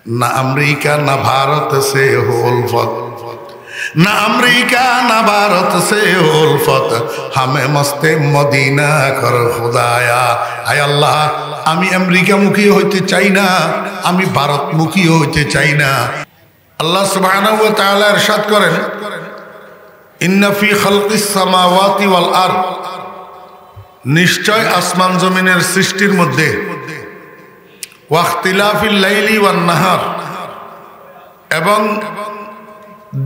ना अमेरिका ना भारत से हो उल्फत, ना अमेरिका ना भारत से हो उल्फत, हमें मस्ते मदीना कर खुदाया। आय अल्लाह आमी अमेरिका मुखी होते चाই না, आमी भारत मुखी होते चाই না। अल्लाह सुब्हानाहु व तआला इरशाद करें, इन्ना फी खल्किस समावाति वल अर्द, निश्चय आसमान जमीনের সৃষ্টির মধ্যে, ওয়াখতিলাফিল লাইলি ওয়ান নাহার, এবং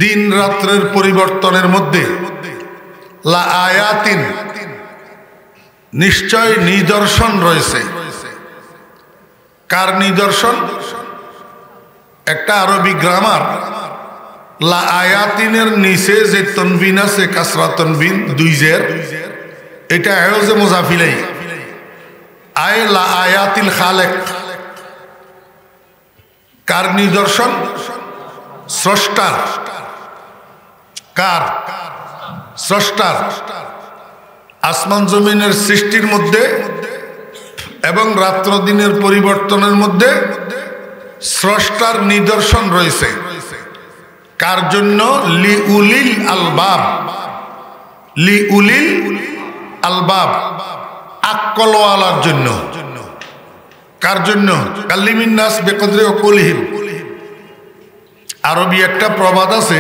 দিন রাত্রের পরিবর্তনের মধ্যে, লা আয়াতিন, নিশ্চয় নিদর্শন রয়েছে। কার নিদর্শন? একটা আরবি গ্রামার, লা আয়াতিনের নিচে যে তনবিন আছে, কাসরা তনবিন, দুই জের, এটা এওজে মুজাফিলাই, আয় লা আয়াতিল খালেক। কার নিদর্শন? স্রষ্টার। কার? স্রষ্টার। আসমান জমিনের সৃষ্টির মধ্যে এবং রাত্র দিনের পরিবর্তনের মধ্যে স্রষ্টার নিদর্শন রয়েছে। কার জন্য? লি উলিল আলবাব, লি উলিল আলবাব, আকলওয়ালার জন্য। কার জন্য? কাল্লিমিন নাস বিকদরি উকুলিহিম। আরবি একটা প্রবাদ আছে,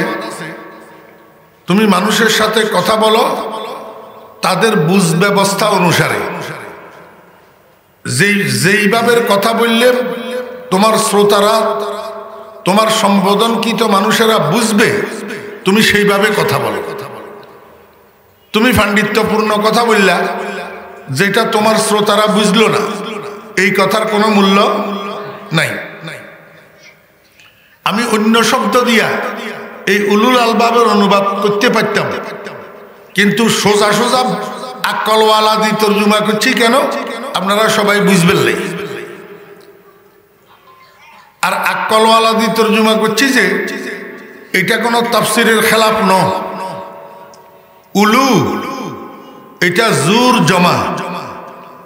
তুমি মানুষের সাথে কথা বলো তাদের বুঝ ব্যবস্থা অনুসারে। যেইভাবে কথা বললে তোমার শ্রোতারা, তোমার সম্বোধনকৃত মানুষেরা বুঝবে, তুমি সেইভাবে কথা বলো। তুমি পাণ্ডিত্যপূর্ণ কথা বললা, যেটা তোমার শ্রোতারা বুঝলো না, এই কথার কোনো মূল্য নাই। আমি অন্য শব্দ দিয়া এই উলুল আলবাবের অনুবাদ করতে পারতাম, কিন্তু সোজা সোজা আকলওয়ালা দিয়ে তর্জমা করছি কেন? আপনারা সবাই বুঝবেন না। আর আকলওয়ালা দিয়ে তর্জমা করছি যে এটা কোনো তাফসিরের খেলাফ ন। উলু এটা জুর জমা,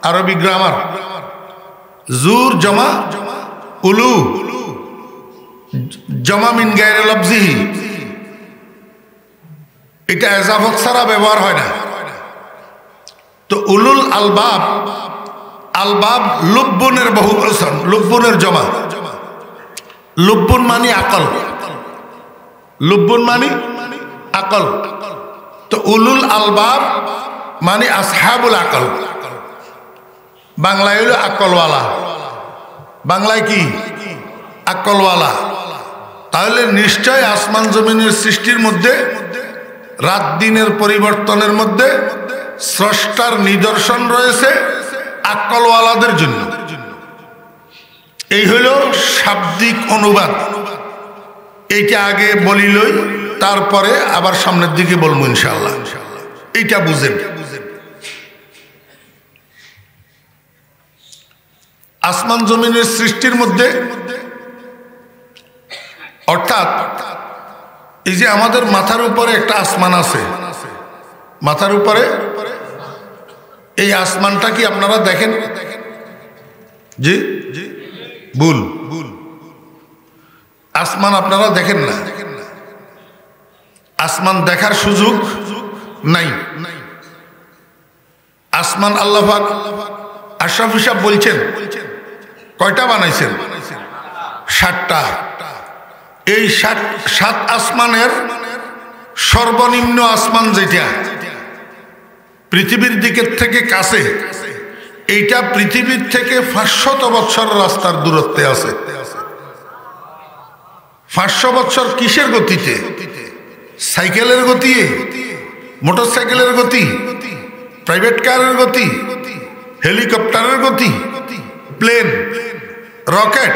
আরবি গ্রামার, জুর জমা উলু, জমা মিন গায়রে লফজিহি, এটা এজাফত ছাড়া ব্যবহার হয় না। তো উলুল আলবাব, আলবাব লুব্বনের বহু বচন, লুব্বনের জমা। লুব্বন মানে আকল, লুব্বন মানে আকল। তো উলুল আলবাব মানে আসহাবুল আকল। বাংলায় হলো আকলওয়ালা, বাংলায় কি? আকলওয়ালা। তাহলে নিশ্চয় আসমান জমিনের সৃষ্টির মধ্যে, রাত দিনের পরিবর্তনের মধ্যে স্রষ্টার নিদর্শন রয়েছে আকলওয়ালাদের জন্য। এই হইল শাব্দিক অনুবাদ। এইটা আগে বলিলই, তারপরে আবার সামনের দিকে বলবো ইনশাআল্লাহ। এইটা বুঝেন। আসমান জমিনের সৃষ্টির মধ্যে, অর্থাৎ এই যে আমাদের মাথার উপরে একটা আসমান আছে, মাথার উপরে এই আসমানটা কি আপনারা দেখেন? জি, ভুল, আসমান আপনারা দেখেন না। আসমান দেখার সুযোগ নাই। আসমান আল্লাহ পাক আশরাফ হিসাব বলছেন কয়টা বানাইছেন? 7টা। এই 7 আসমানের সর্বনিম্ন আসমান যেটা পৃথিবীর দিকের থেকে কাছে, এইটা পৃথিবীর থেকে 500 বছর রাস্তার দূরত্বে আছে। 500 বছর কিসের গতিতে? সাইকেলের গতি, মোটর সাইকেলের গতি, প্রাইভেট কারের গতি, হেলিকপ্টারের গতি, প্লেন, রকেট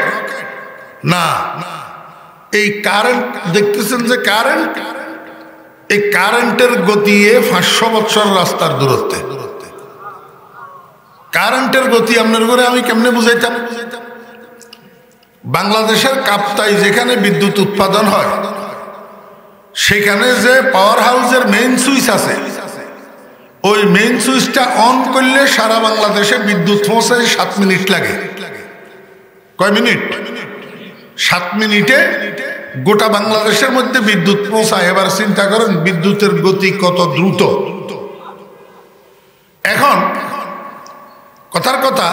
না। এই কারেন্ট দেখতেছেন যে কারেন্ট, এই কারেন্টের গতি 500 বছর রাস্তার দূরত্বে। কারেন্টের গতি আপনার করে আমি কেমনে বুঝাইতাম? বাংলাদেশের কাপ্তাই যেখানে বিদ্যুৎ উৎপাদন হয়, সেখানে যে পাওয়ার হাউসের মেইন সুইচ আছে, ওই মেইন সুইচটা অন করলে সারা বাংলাদেশে বিদ্যুৎ পৌঁছায় 7 মিনিট লাগে। কয় মিনিট? 7 মিনিটে গোটা বাংলাদেশের মধ্যে বিদ্যুৎ পৌঁছায়। এবার চিন্তা করেন বিদ্যুতের গতি কত দ্রুত। এখন কথার কথা,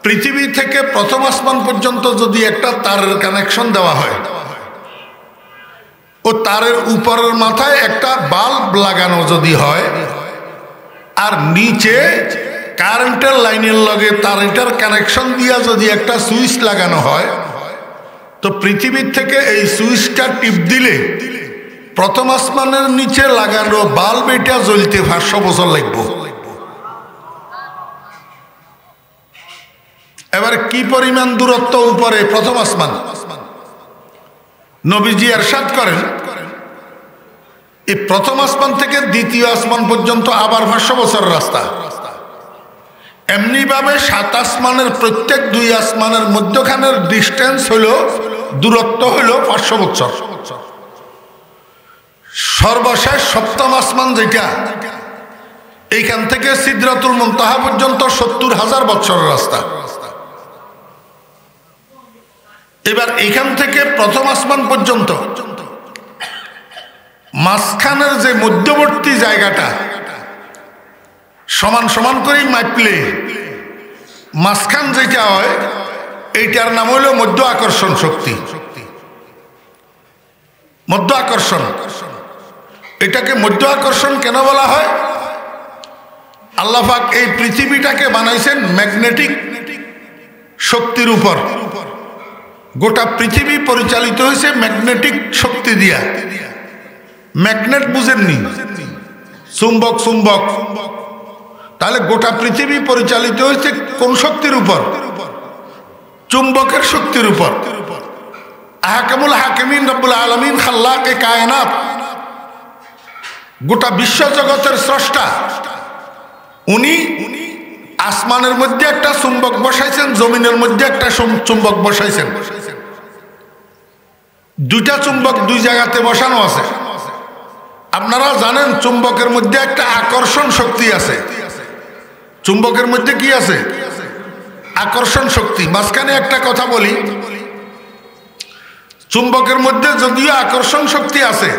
পৃথিবী থেকে প্রথম আসমান পর্যন্ত যদি একটা তারের কানেকশন দেওয়া হয়, ও তারের উপরের মাথায় একটা বাল্ব লাগানো যদি হয়, আর নিচে কারেন্টের লাইনের লগে তারেটার কানেকশন দিয়া যদি একটা সুইচ লাগানো হয়, তো পৃথিবীর থেকে এই সুইচটা টিপ দিলে প্রথম আসমানের নিচে লাগানো বাল্ব এটা জ্বলতে 500 বছর লাগবে। এবার কি পরিমাণ দূরত্ব উপরে প্রথম আসমান? নবীজি ইরশাদ করেন, এই প্রথম আসমান থেকে দ্বিতীয় আসমান পর্যন্ত আবার 500 বছর রাস্তা। এমনি ভাবে 7 আসমানের প্রত্যেক 2 আসমানের মধ্যখানের ডিস্টেন্স হলো, দূরত্ব হলো 500 বছর। সর্বশেষ সপ্তম আসমান যেটা, এইখান থেকে সিদরাতুল মুনতাহা পর্যন্ত 70,000 বছরের রাস্তা। এবার এখান থেকে প্রথম আসমান পর্যন্ত মাঝখানের যে মধ্যবর্তী জায়গাটা সমান সমান করে মাপলে মাঝখান যেটা হয়, এইটার নাম হলো মধ্য আকর্ষণ শক্তি। মধ্য আকর্ষণ, এটাকে মধ্য আকর্ষণ কেন বলা হয়? আল্লাহ পাক এই পৃথিবীটাকে বানাইছেন ম্যাগনেটিক শক্তির উপর। গোটা পৃথিবী পরিচালিত হয়েছে ম্যাগনেটিক শক্তি দিয়া। ম্যাগনেট বুঝেননি? চুম্বক, চুম্বক। তাহলে গোটা পৃথিবী পরিচালিত হয়েছে কোন শক্তির উপর? চুম্বকের শক্তির উপর। আহকামুল হাকিমিন রব্বুল আলামিন খাল্লাকে কায়নাত, গোটা বিশ্ব জগতের স্রষ্টা, উনি আসমানের মধ্যে একটা চুম্বক বসাইছেন, জমিনের মধ্যে একটা চুম্বক বসাইছেন। 2টা চুম্বক 2 জায়গাতে বসানো আছে। আপনারা জানেন চুম্বকের মধ্যে একটা আকর্ষণ শক্তি আছে। চুম্বকের মধ্যে কি আছে? আকর্ষণ শক্তি। মাঝখানে একটা কথা বলি, চুম্বকের মধ্যে যদিও আকর্ষণ শক্তি আছে,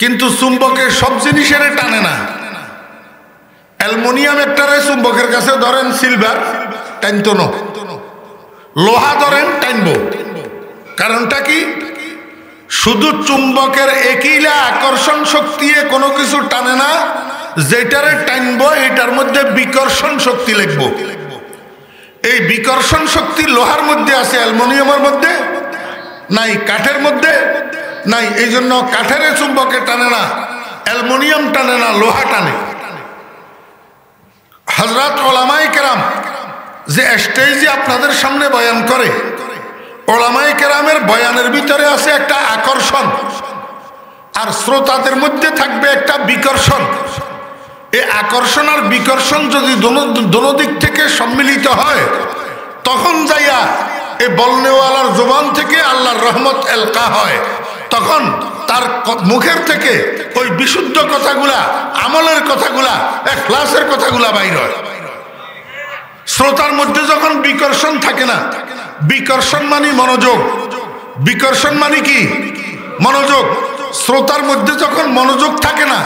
কিন্তু চুম্বকের সব জিনিসের টানে না। অ্যালুমিনিয়াম একটারে চুম্বকের কাছে ধরেন সিলভার, টাইনতো না। লোহা ধরেন টাইনব। কারণটা কি? শুধু চুম্বকের একইলা আকর্ষণ শক্তি কোনো কিছু টানে না, যেটারে টাইনবো এটার মধ্যে বিকর্ষণ শক্তি লিখবো। এই বিকর্ষণ শক্তি লোহার মধ্যে আছে, অ্যালুমিনিয়ামের মধ্যে নাই, কাঠের মধ্যে নাই। এই জন্য কাঠের চুম্বকে টানে না, অ্যালুমিনিয়াম টানে না, লোহা টানে। হযরত উলামায়ে কেরাম যে স্টেজে আপনাদের সামনে বয়ান করে, উলামায়ে কেরামের বয়ানের ভিতরে আছে একটা আকর্ষণ, আর শ্রোতাদের মধ্যে থাকবে একটা বিকর্ষণ। এই আকর্ষণ আর বিকর্ষণ যদি দোনো দিক থেকে সম্মিলিত হয়, তখন যাইয়া এই বলনেওয়ালার জবান থেকে আল্লাহর রহমত এলকা হয়। তখন তার মুখের থেকে ওই বিশুদ্ধ কথাগুলা, আমলের কথাগুলা, ইখলাসের কথাগুলা বাইর হয়। শ্রোতার মধ্যে যখন বিকর্ষণ থাকে না, বিকর্ষণ মানে মনোযোগ, বিকর্ষণ মানে কি? মনোযোগ। শ্রোতার মধ্যে যখন মনোযোগ থাকে না,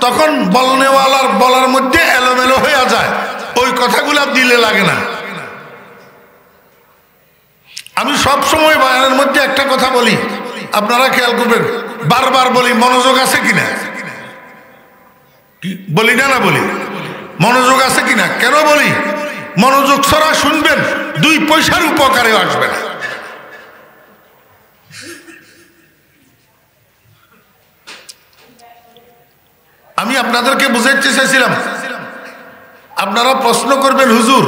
তখন বলনেওয়ালার বলার মধ্যে এলোমেলো হয়ে যায়, ওই কথাগুলা দিলে লাগে না। আমি সব সময় বয়ানের মধ্যে একটা কথা বলি, আপনারা খেয়াল করবেন, বারবার বলি মনোযোগ আছে কিনা। বলি না? না বলি? মনোযোগ আছে কিনা। কেন বলি? মনোযোগ ছাড়া শুনবেন 2 পয়সার উপকারে আসবে না। আমি আপনাদেরকে বুঝাইতে চাইছিলাম, আপনারা প্রশ্ন করবেন, হুজুর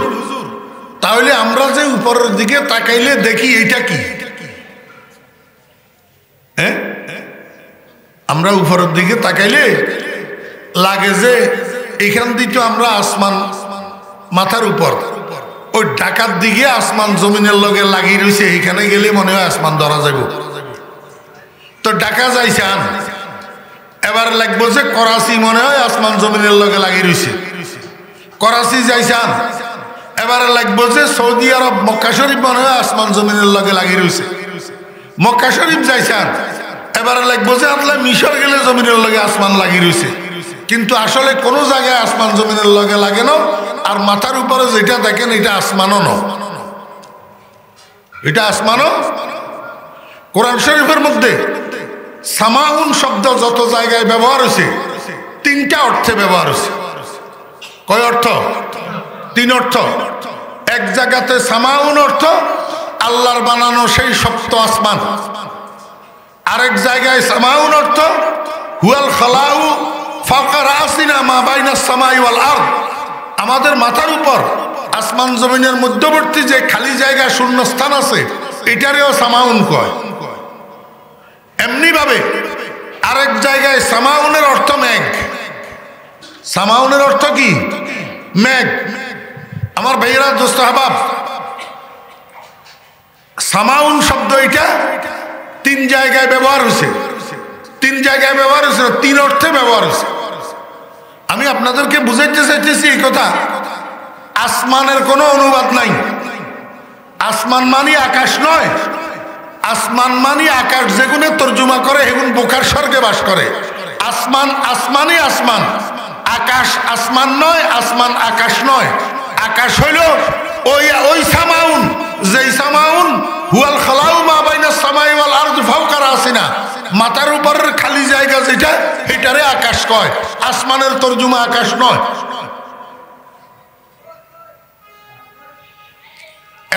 তাহলে আমরা যে উপরের দিকে তাকাইলে দেখি এইটা কি? হ্যাঁ, আমরা উপরের দিকে তাকাইলে লাগে যে এখান থেকে আমরা আসমান মাথার উপর, ওই ঢাকার দিকে আসমান জমিনের লগে লাগিয়ে রয়েছে, এখানে গেলে মনে হয় আসমান ধরা যাব। তো ঢাকা যাইছান, এবার লাগবো যে করাচি, মনে হয় আসমান জমিনের লগে লাগিয়ে রয়েছে। করাচি যাইছান, এবারে লাগবো যে সৌদি আরব মক্কা শরীফ মনে হয় আসমান জমিনের লগে লাগি রয়েছে। মক্কা শরীফ যাইছেন, এবারে লাগবো যে আতলা মিশর গেলে জমিনের লগে আসমান লাগি রয়েছে, কিন্তু আসলে কোনো জায়গায় আসমান জমিনের লগে লাগে না। আর মাথার উপরে যেটা দেখেন এটা আসমানও ন, এটা আসমানও। কোরআন শরীফের মধ্যে সামাউন শব্দ যত জায়গায় ব্যবহার হয়েছে তিনটা অর্থে ব্যবহার হয়েছে। কয় অর্থ? তিন অর্থ। এক জায়গাতে সামাউন অর্থ আল্লাহর বানানো সেই সপ্ত আসমান, আরেক জায়গায় সামাউন অর্থ হুয়াল খালাউ ফাওকা রাসিনা মা বাইনাস সামাই ওয়াল আরদ, আমাদের মাথার উপর আসমান জমিনের মধ্যবর্তী যে খালি জায়গা শূন্য স্থান আছে এটারেও সামাউন কয়। এমনি ভাবে আরেক জায়গায় সামাউনের অর্থ মেঘ। সামাউনের অর্থ কি? মেঘ। আমার ভাইয়েরা, দোস্ত আহবাব, সামাউন শব্দ এটা তিন জায়গায় ব্যবহার হয়েছে। তিন জায়গায় ব্যবহার হয়েছে, তিন অর্থে ব্যবহার হয়েছে। আমি আপনাদেরকে বুঝাইতে চাইতেছি এই কথা, আসমানের কোনো অনুবাদ নাই। আসমান মানি আকাশ নয়, আসমান মানি আকাশ যেগুনে তর্জমা করে হেগুন বোকার স্বর্গে বাস করে। আসমান আসমানই আসমান, আকাশ আসমান নয়, আসমান আকাশ নয়। আকাশ হইল ওই সামাউন, যেই সামাউন হুয়াল খালাউ মা বাইনাস সামাই ওয়াল আরদ ফাওকা রাসিনা, মাথার উপরের খালি জায়গা যেটা এটারে আকাশ কয়। আসমানের তর্জমা আকাশ নয়।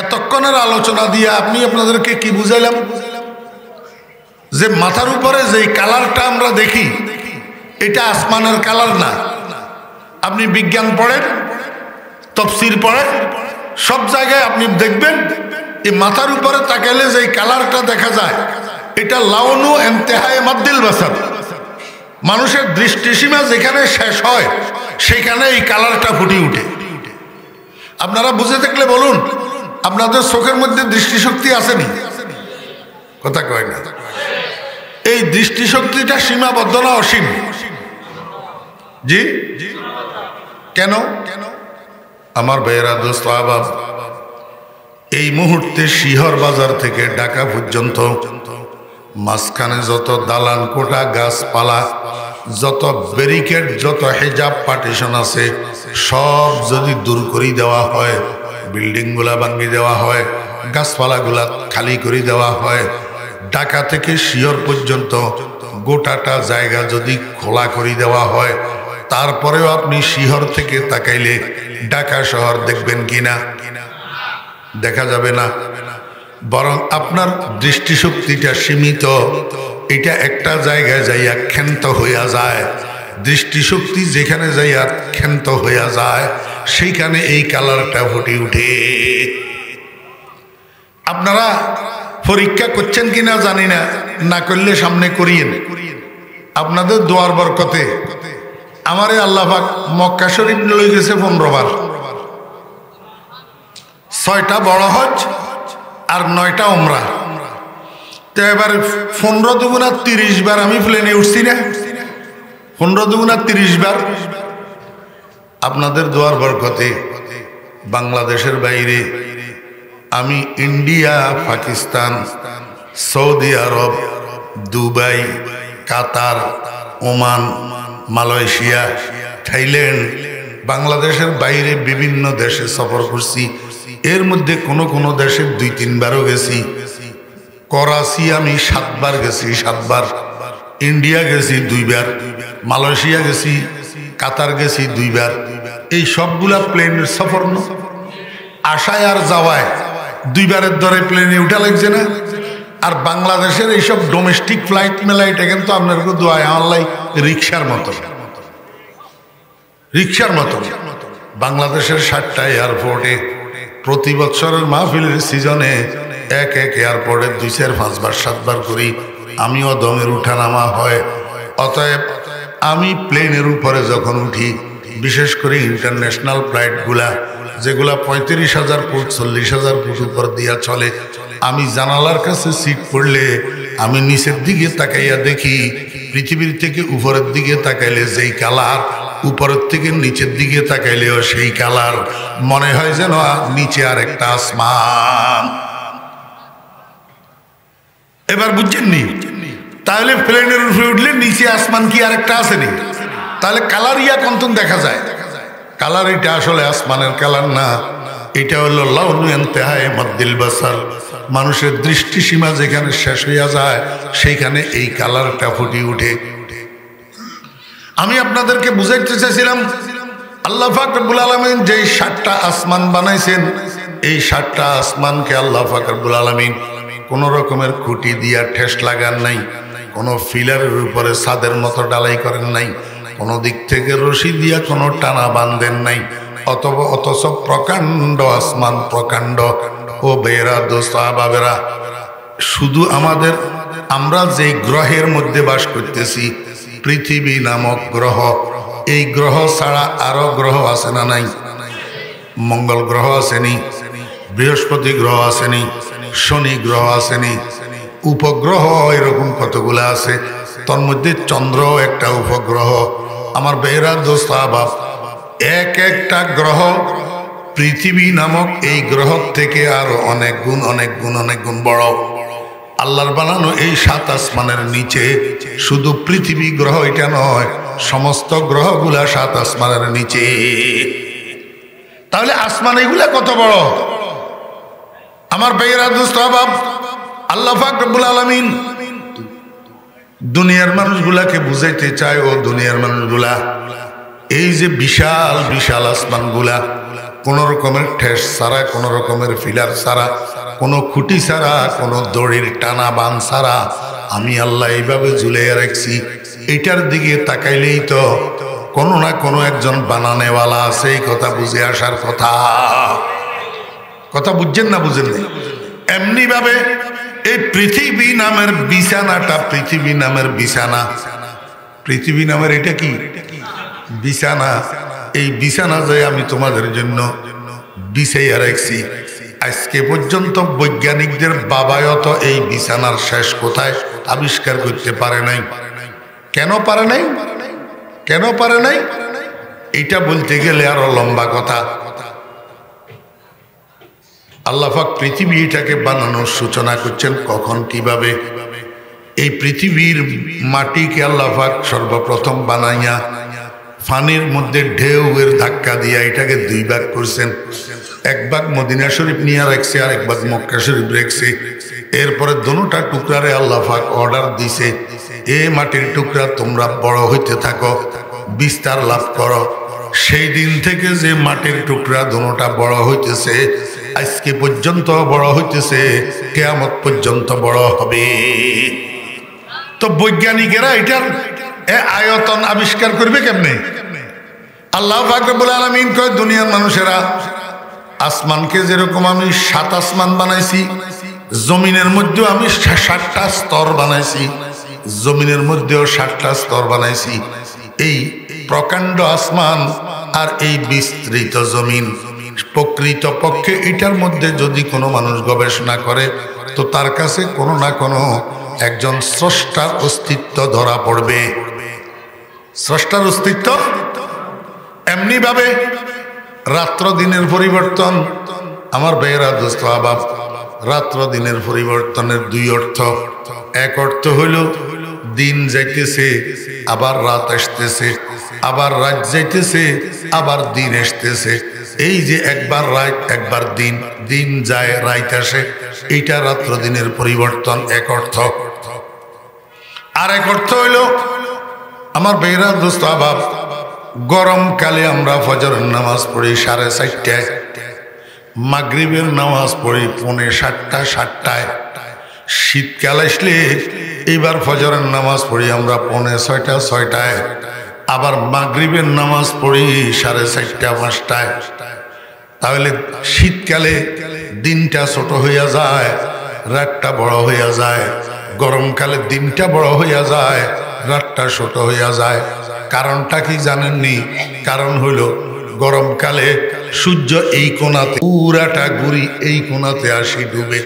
এতক্ষণের আলোচনা দিয়ে আপনাদেরকে কি বুঝাইলাম? যে মাথার উপরে যেই কালারটা আমরা দেখি এটা আসমানের কালার না। আপনি বিজ্ঞান পড়েন, তফসির পড়েন, সব জায়গায় আপনি দেখবেন এই মাথার উপরে তাকাইলে যেই কালারটা দেখা যায় এটা লাউনু ইমতিহায়ে মাদ্দিল বাসার, মানুষের দৃষ্টিসীমা যেখানে শেষ হয় সেখানে এই কালারটা ফুটে উঠে। আপনারা বুঝে থাকলে বলুন, আপনাদের চোখের মধ্যে দৃষ্টিশক্তি আসেনি? কথা কয় না। এই দৃষ্টিশক্তিটা সীমাবদ্ধ না অসীম? জি, কেন? আমার ভাইয়েরা, দোস্ত আহবাব, এই মুহূর্তে শিহর বাজার থেকে ঢাকা পর্যন্ত মাঝখানে যত দালান কোটা, গাছপালা, যত ব্যারিকেড, যত হেজাব পার্টিশন আছে সব যদি দূর করে দেওয়া হয়, বিল্ডিংগুলা ভাঙিয়ে দেওয়া হয়, গাছপালাগুলা খালি করে দেওয়া হয়, ঢাকা থেকে শিহর পর্যন্ত গোটাটা জায়গা যদি খোলা করে দেওয়া হয়, তারপরেও আপনি শিহর থেকে তাকাইলে ঢাকা শহর দেখবেন কিনা? দেখা যাবে না। বরং আপনার দৃষ্টিশক্তিটা সীমিত, এটা একটা জায়গায় যাইয়া ক্ষান্ত হইয়া যায়। দৃষ্টিশক্তি যেখানে যাইয়া ক্ষান্ত হইয়া যায় সেইখানে এই কালারটা ফুটে উঠে। আপনারা পরীক্ষা করছেন কিনা জানি না, না করলে সামনে করিয়েন। আপনাদের দোয়ার বরকতে আমারে আল্লাহ পাক মক্কা শরীফ লই গেছে 15 বার, 6টা বড় হজ আর 9টা উমরা। তো এবার 15 দুগুণা 30 বার আমি প্লেনে উঠছি না? 15 দুগুণা 30 বার। আপনাদের দোয়ার বরকতে বাংলাদেশের বাইরে আমি ইন্ডিয়া, পাকিস্তান, সৌদি আরব, দুবাই, কাতার, ওমান, মালয়েশিয়া, থাইল্যান্ড, বাংলাদেশের বাইরে বিভিন্ন দেশে সফর করছি। এর মধ্যে কোনো দেশে 2-3 বারও গেছি। করাচি আমি 7 বার গেছি, 7 বার। ইন্ডিয়া গেছি 2 বার, মালয়েশিয়া গেছি, কাতার গেছি 2 বার। এই সবগুলা প্লেনের সফর না, আসায় আর যাওয়ায় 2 বারের ধরে প্লেনে উঠা লাগছে না। আর বাংলাদেশের এইসব ডোমেস্টিক ফ্লাইট মেলাইটা কিন্তু আপনার দোয়ায় আল্লাহ রিক্সার মতো, রিক্সার মতো। বাংলাদেশের 7টা এয়ারপোর্টে প্রতি বছরের মাহফিলের সিজনে এক এয়ারপোর্টে 2-4-5 বার 7 বার করি আমিও দমের উঠানামা হয়। অতএব আমি প্লেনের উপরে যখন উঠি, বিশেষ করে ইন্টারন্যাশনাল ফ্লাইটগুলা যেগুলা 35,000 ফুট 40,000 ফুট উপর দিয়া চলে, আমি জানালার কাছে সিট পড়লে আমি নিচের দিকে তাকাইয়া দেখি পৃথিবীর থেকে উপরের দিকে তাকাইলে যেই কালার উপরের থেকে নিচের দিকে তাকাইলেও সেই কালার, মনে হয় যেন নিচে আর একটা আসমান। এবার বুঝছেননি? তাহলে প্লেনের উপরে উঠলে নিচে আসমান কি আর একটা আসেনি? তাহলে কালার ইয়া কন্তন দেখা যায়। কালার এটা আসলে আসমানের কালার না, এটা হলো লাউনু ইনতিহায়ে মাদ্দিল বাসার। মানুষের দৃষ্টিসীমা যেখানে শেষ হইয়া যায় সেইখানে এই কালারটা ফুটে উঠে। আমি আপনাদেরকে বুঝাইতে চাইছিলাম আল্লাহ পাক রব্বুল আলামিন যে 7টা আসমান বানাইছেন, এই 7টা আসমানকে আল্লাহ পাক রব্বুল আলামিন কোন রকমের খুঁটি দিয়া ঠেস লাগান নাই, কোনো ফিলারের উপরে ছাদের মতো ডালাই করেন নাই, কোনো দিক থেকে রশি দিয়া কোনো টানা বাঁধেন নাই। অথচ প্রকাণ্ড আসমান, প্রকাণ্ড। ও বেরা দোস্ত বাবেরা, শুধু আমরা যে গ্রহের মধ্যে বাস করতেছি, পৃথিবী নামক গ্রহ, এই গ্রহ ছাড়া আরো গ্রহ আছে না নাই? মঙ্গল গ্রহ আসেনি, বৃহস্পতি গ্রহ আসেনি, শনি গ্রহ আসেনি, উপগ্রহ এরকম কতগুলো আছে। তার মধ্যে চন্দ্র একটা উপগ্রহ। আমার বেহরা দোস্ত আবাব, এক একটা গ্রহ পৃথিবী নামক এই গ্রহ থেকে আরো অনেক গুণ অনেক গুণ অনেক গুণ বড়। আল্লাহর বানানো এই 7 আসমানের নিচে শুধু পৃথিবী গ্রহ এটা নয়, সমস্ত গ্রহগুলা 7 আসমানের নিচে। তাহলে আসমান এগুলা কত বড়? আমার বেহরা দোস্ত আবাব, আল্লাহ পাক রব্বুল আলামিন দুনিয়ার মানুষগুলাকে বুঝাইতে চায়, ও দুনিয়ার মানুষগুলা, এই যে বিশাল বিশাল আসমানগুলা কোন রকমের ঠেস ছাড়া, কোন রকমের ফিলার ছাড়া, কোনো খুঁটি ছাড়া, কোনো দড়ির টানা বান ছাড়া আমি আল্লাহ এইভাবে ঝুলাইয়া রাখছি। এটার দিকে তাকাইলেই তো কোনো না কোনো একজন বানানেওয়ালা আছে, এই কথা বুঝে আসার কথা। কথা বুঝছেন না বুঝেন না? এমনি ভাবে এই পৃথিবী নামের বিছানাটা, পৃথিবী নামের বিছানা, পৃথিবী নামের এটা কি বিছানা, এই বিছানা যে আমি তোমাদের জন্য বিছাইয়া রাখছি, আজকে পর্যন্ত বৈজ্ঞানিকদের বাবায়ত এই বিছানার শেষ কোথায় আবিষ্কার করতে পারে নাই। কেন পারে নাই? কেন পারে নাই? এটা বলতে গেলে আরো লম্বা কথা। আল্লাহ পাক পৃথিবীটাকে বানানোর সূচনা করছেন কখন, কিভাবে? এই পৃথিবীর মাটিকে আল্লাহ পাক সর্বপ্রথম বানাইয়া ফানির মধ্যে ঢেউয়ের ধাক্কা দিয়া এটাকে 2 ভাগ করছেন। এক ভাগ মদিনা শরীফ নিয়ে রাখছে, আর এক ভাগ মক্কা শরীফ রাখছে। এরপরে দুটোটা টুকরারে আল্লাহ পাক অর্ডার দিছে, এ মাটির টুকরা তোমরা বড় হইতে থাকো, বিস্তার লাভ করো। সেই দিন থেকে যে মাটির টুকরা দুটোটা বড় হইতেছে, আজকে পর্যন্ত বড় হইতেছে, কিয়ামত পর্যন্ত বড় হবে। তো বৈজ্ঞানিকেরা এটার আয়তন আবিষ্কার করবে কেমনে? আল্লাহ পাক রব্বুল আলামিন কয়, দুনিয়ার মানুষেরা, আসমানকে যেরকম আমি 7 আসমান বানাইছি, জমিনের মধ্যেও আমি 7টা স্তর বানাইছি, জমিনের মধ্যেও 7টা স্তর বানাইছি। এই প্রকাণ্ড আসমান আর এই বিস্তৃত জমিন, প্রকৃত পক্ষে এটার মধ্যে যদি কোনো মানুষ গবেষণা করে তো তার কাছে কোনো না কোনো একজন স্রষ্টার অস্তিত্ব ধরা পড়বে। স্রষ্টার অস্তিত্ব এমনি ভাবে রাত্র দিনের পরিবর্তন। আমার বেহরা দোস্ত আবাব, রাত্র দিনের পরিবর্তনের 2 অর্থ। এক অর্থ হইল দিন যাইতেছে আবার রাত আসতেছে, আবার রাত যাইতেছে আবার দিন আসতেছে। এই যে একবার রাত একবার দিন, দিন যায় রাত আসে, এইটা রাত্র দিনের পরিবর্তন, এক অর্থ। আর এক অর্থ হইল আমার বেহরা দোস্ত আবাব, গরমকালে আমরা ফজরের নামাজ পড়ি 4:30টায়, মাগরিবের নামাজ পড়ি 7:45-7টায়। শীতকাল আসলে এইবার ফজরের নামাজ পড়ি আমরা 6:45-6টায়, আবার মাগরিবের নামাজ পড়ি 4:30-5টায়। তাহলে শীতকালে দিনটা ছোট হইয়া যায়, রাতটা বড় হইয়া যায়। গরমকালে দিনটা বড় হইয়া যায়, রাতটা ছোট হইয়া যায়। কারণটা কি জানেননি? কারণ হইল গরমকালে সূর্য এই কোণাতে পুরাটা ঘুরি এই কোণাতে আসি ডুবে,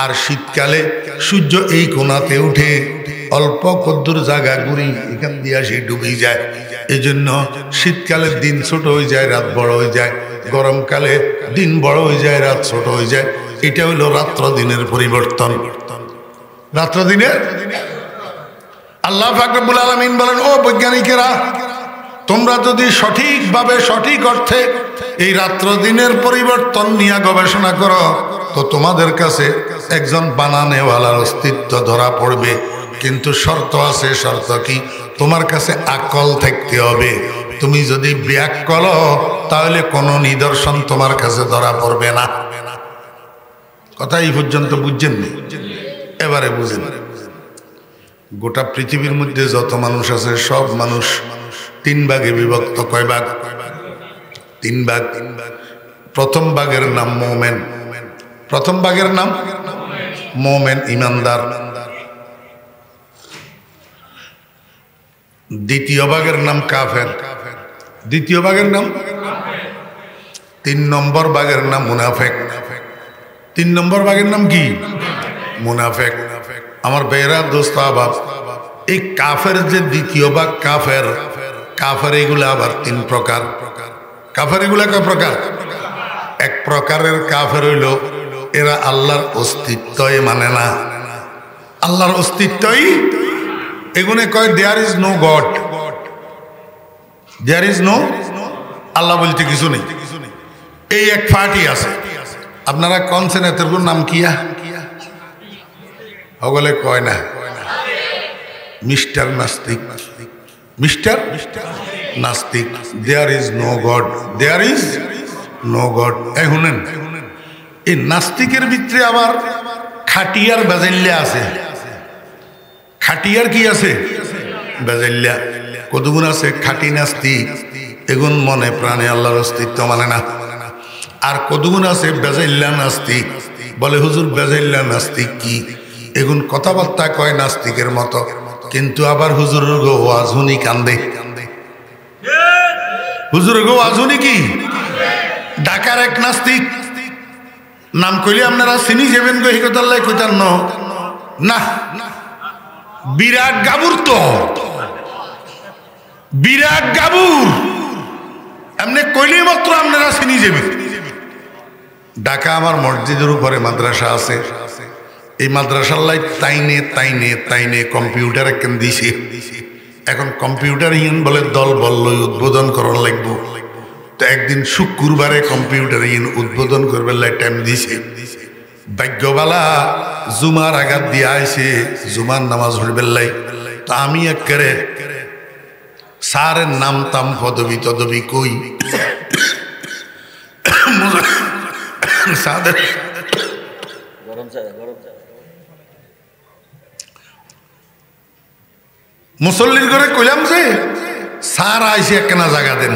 আর শীতকালে সূর্য এই কোণাতে উঠে অল্প কদ্দুর জায়গা ঘুরি এখান দিয়ে আসি ডুবে যায়। এই জন্য শীতকালে দিন ছোট হয়ে যায়, রাত বড় হয়ে যায়, গরমকালে দিন বড় হয়ে যায়, রাত ছোট হয়ে যায়। এটা হইল রাত্র দিনের পরিবর্তন। রাত্র দিনের আল্লাহ পাক রব্বুল আলামিন বলেন, ও বৈজ্ঞানিকেরা, তোমরা যদি সঠিকভাবে সঠিক অর্থে এই রাত্র দিনের পরিবর্তন নিয়ে গবেষণা করো, তো তোমাদের কাছে একজন বানানেওয়ালার অস্তিত্ব ধরা পড়বে। কিন্তু শর্ত আছে। শর্ত কি? তোমার কাছে আকল থাকতে হবে। তুমি যদি ব্যাকল তাহলে কোনো নিদর্শন তোমার কাছে ধরা পড়বে না। কথা এই পর্যন্ত বুঝছেননি? এবারে বুঝেন। গোটা পৃথিবীর মধ্যে যত মানুষ আছে সব মানুষ তিন ভাগে বিভক্ত। কয় ভাগ? তিন ভাগ। প্রথম ভাগের নাম মোমেন। প্রথম ভাগের নাম মোমেন, ইমানদার। দ্বিতীয় ভাগের নাম কাফের। দ্বিতীয় ভাগের নাম। তিন নম্বর ভাগের নাম মুনাফেক। তিন নম্বর ভাগের নাম কি? মুনাফেক। আমার বেরা দোস্ত আবাব, এই কাফের যে দ্বিতীয় ভাগ কাফের, কাফের এগুলা আবার তিন প্রকার। কাফের এগুলা কয় প্রকার? এক প্রকারের কাফের হইল এরা আল্লাহর অস্তিত্বই মানে না। আল্লাহর অস্তিত্বই, এগুনে কয় there is no God, there is no, Allah বলতে কিছু নেই। এই এক পার্টি আছে। আপনারা কনছেন এতের নাম কিয়া? ওগুলো কয় না মিস্টার নাস্তিক। মিস্টার নাস্তিক। There is no God, there is no God. শুনেন, এই নাস্তিকের ভিতরে আবার খাটিয়ার বেজাল্যা আছে। খাটিয়ার কি আছে? বেজাল্যা। কতগুণ আছে খাটি নাস্তিক, এগুন মনে প্রাণে আল্লাহর অস্তিত্ব মানে না। আর কতগুণ আছে বেজাল্যা নাস্তিক, বলে হুজুর বেজাল্যা নাস্তিক কি? এগুন কথাবার্তা কয় নাস্তিকের মতো, কিন্তু আবার হুজুরের গো আজুনি কান্দে। হুজুরের গো আজুনি কি? ঢাকার এক নাস্তিক, নাম কইলে আপনারা চিনি যাবেন গো, হিকতাল্লাই কইতার না। বিরাট গাবুর, তো বিরাট গাবুর, এমনি কইলেই মাত্র আপনারা চিনি যাবেন। ঢাকা আমার মসজিদের উপরে মাদ্রাসা আছে। এই মাদ্রাসার লাই তাইনে তাইনে তাইনে কম্পিউটার একখান দিছে। এখন কম্পিউটার ইন বলে দল বলল উদ্বোধন করার লাগবো। তো একদিন শুক্রবারে কম্পিউটার ইন উদ্বোধন করবে টাইম দিছে। ভাগ্যবালা জুমার আঘাত দিয়ে আইছে, জুমার নামাজ হইবেল্লাই। তো আমি একেবারে স্যারের নাম তাম পদবি তদবি কই সাদের মুসল্লির ঘরে কইলাম যে স্যার আইসি একখানা জায়গা দেন।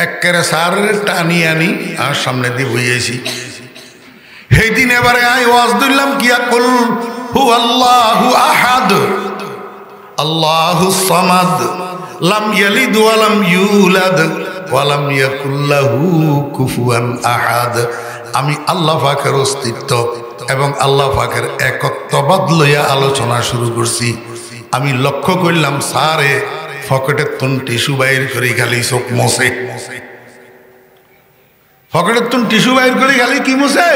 একেবারে স্যারের টানি আনি আর সামনে দিয়ে বইয়েছি। সেই দিন এবারে আই ওয়াজ দিলাম কিয়া কুল হু আল্লাহু আহাদ আল্লাহু সামাদ লাম ইয়ালিদ ওয়া লাম ইউলাদ ওয়া লাম ইয়াকুল লাহু কুফুয়ান আহাদ। আমি আল্লাহ পাকের অস্তিত্ব এবং আল্লাহ পাকের একত্ববাদ লইয়া আলোচনা শুরু করছি। আমি লক্ষ্য করলাম স্যারে পকেটের তুন টিস্যু বাইর করে খালি চোখ মোছে। পকেটের তুন টিস্যু বাইর করে খালি কি মোছে?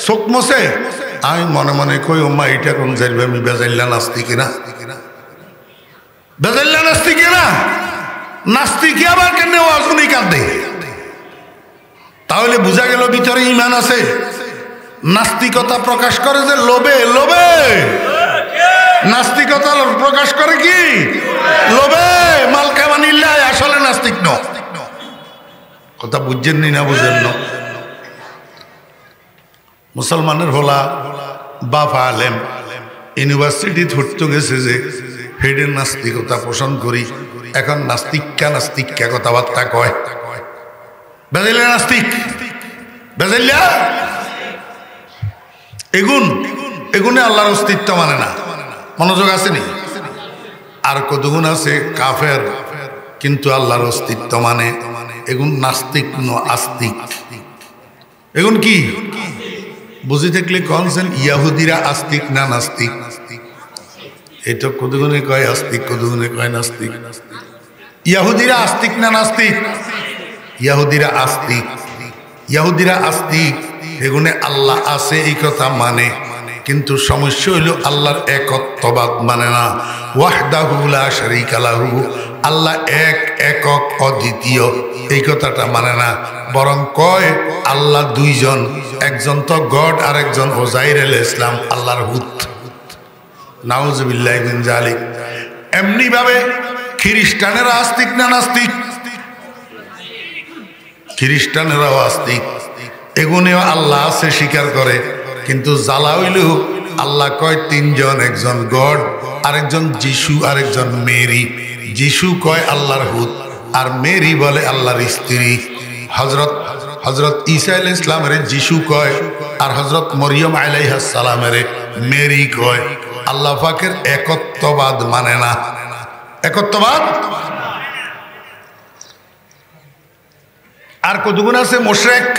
চোখ মোছে। আমি মনে মনে কই ওম্মা এইটা কোন যাইবে? আমি বেজাল্লা নাস্তিকি না? বেজাল্লা নাস্তিকি না? নাস্তিকি আবার কেন অজনী কাঁদে? তাহলে বোঝা গেল ভিতরে ইমান আছে। নাস্তিকতা প্রকাশ করে যে লোভে, লোভে নাস্তিকতা প্রকাশ করে কি? লোভে। মালকা মানিল্লাই আসলে নাস্তিক ন। কথা বুঝছেন নি? না বুঝেন না? মুসলমানের হলা বাপ আলেম ইউনিভার্সিটি ধরতে গেছে যে হেডের নাস্তিকতা পোষণ করি। এখন নাস্তিকা নাস্তিকা কথাবার্তা কয়। বেজাইলা নাস্তিক, বেজাইলা এগুন, এগুনে আল্লাহর অস্তিত্ব মানে না। মনোযোগ আছে নি? আর কতগুণ আছে কাফের, কিন্তু আল্লাহর অস্তিত্ব মানে। এগুন নাস্তিক ন আস্তিক। এগুন কি বুঝি থাকলে কনছেন? ইয়াহুদিরা আস্তিক না নাস্তিক? এই তো কতগুণে কয় আস্তিক, কতগুণে কয় নাস্তিক। ইহুদিরা আস্তিক না নাস্তিক? ইহুদিরা আস্তিক। ইহুদিরা আস্তিক, এগুনে আল্লাহ আছে এই কথা মানে, কিন্তু সমস্যা হইল আল্লাহর একত্ববাদ মানে না। ওয়াহদাহু লা শারীকা লাহু, আল্লাহ এক, একক, অদ্বিতীয়, এই কথাটা মানে না। বরং কয় আল্লাহ দুইজন, একজন তো গড আর একজন ওজাইর আলাইহিস সালাম আল্লাহর হুত। নাউজুবিল্লাহি মিন যালিক। এমনি ভাবে খ্রিস্টানেরা আস্তিক না নাস্তিক? খ্রিস্টানেরাও আস্তিক, এগুনেও আল্লাহ আছে স্বীকার করে, কিন্তু জ্বালা হইল আল্লাহ কয় তিনজন, একজন গড, আরেকজন যিশু, আরেকজন মেরি। যিশু কয় আল্লাহর হুত, আর মেরি বলে আল্লাহর স্ত্রী। হজরত ঈসা আলাইহিস সালামের যিশু কয়, আর হজরত মরিয়ম আলাইহিস সালামের মেরি কয়। আল্লাহ পাকের একত্ববাদ মানে না। একত্ববাদ। আর কতগুণ আছে মুশরিক,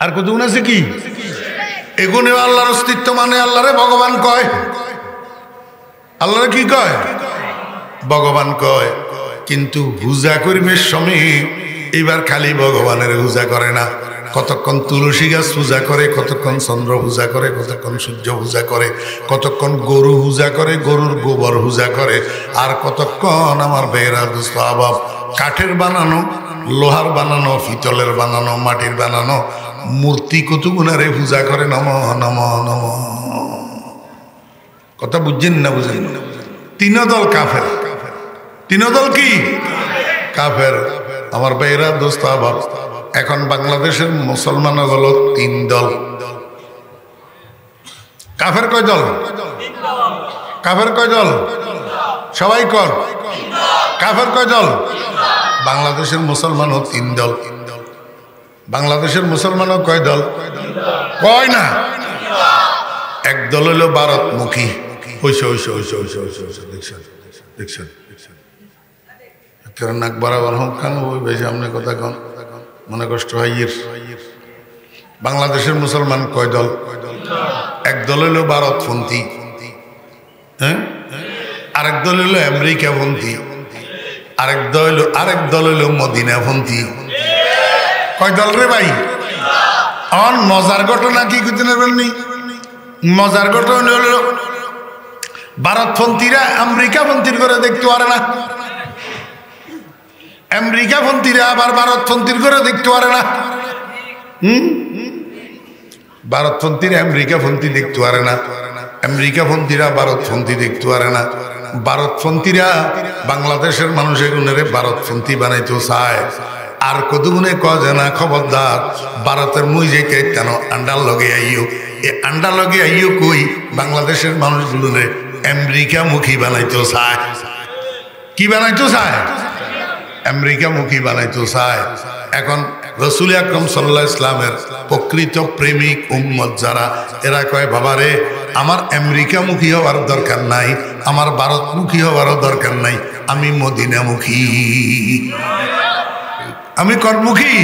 আর কতগুণ আছে কি? এগুনেও আল্লাহর অস্তিত্ব মানে, আল্লাহরে ভগবান কয়। আল্লাহরে কি কয়? ভগবান কয়। কিন্তু পূজা করিবার সময় এবার খালি ভগবানের পূজা করে না, কতক্ষণ তুলসী গাছ পূজা করে, কতক্ষণ চন্দ্র পূজা করে, কতক্ষণ সূর্য পূজা করে, কতক্ষণ গরু পূজা করে, গরুর গোবর পূজা করে, আর কতক্ষণ আমার বেহরা দুস্থ আবাব কাঠের বানানো, লোহার বানানো, পিতলের বানানো, মাটির বানানো মূর্তি কতগুণারে পূজা করে। নম নম নম। কথা বুঝছেন না? বুঝেন? তিন দল কাফের। তিন দল কি? কাফের। আমার বেহরা দোস্ত আবাব, এখন বাংলাদেশের মুসলমান হলো তিন দল। কাফের কয় দল? কাফের কয় দল? সবাই কর। কাফের কয় দল? বাংলাদেশের মুসলমানও তিন দল। বাংলাদেশের মুসলমানও কয় দল? কয় না। এক দল হইল ভারতমুখী। দেখছেন নাক বরাবর হোক কেন ওই বেশি আপনি কথা কন, মনে কষ্ট হয়। বাংলাদেশের মুসলমান কয় দল? এক দল হইল ভারতপন্থী, হ্যাঁ, আরেক দল হইল আমেরিকাপন্থী, আরেক দল হইল মদিনাপন্থী। কয় দল রে ভাই? আমার মজার ঘটনা কি করতে পারবেননি? মজার ঘটনা হইল ভারতপন্থীরা আমেরিকাপন্থীর করে দেখতে পারে না, আমেরিকাপন্থীরা আবার ভারতপন্থীর করে দেখতে পারে না। ভারতপন্থীরা আমেরিকাপন্থী দেখতে পারে না, আমেরিকাপন্থীরা ভারতপন্থী দেখতে পারে না। ভারতপন্থীরা বাংলাদেশের মানুষের গুণেরে ভারতপন্থী বানাইতে চায়। আর কতগুণে কয় না, খবরদার ভারতের মুই যে কেন আন্ডার লগে আইও, এ আন্ডার লগে আইও কই বাংলাদেশের মানুষগুলোরে আমেরিকামুখী বানাইতে চায়। কি বানাইতে চায়? আমেরিকামুখী বানাইতে চায়। এখন রসুল আকরাম সাল্লাল্লাহু আলাইহি ওয়াসাল্লামের প্রকৃত প্রেমিক উম্মত যারা, এরা কয় বাবারে আমার আমেরিকামুখী হওয়ার দরকার নাই, আমার ভারতমুখী হওয়ারও দরকার নাই, আমি মদিনামুখী, আমি কর্মুখী।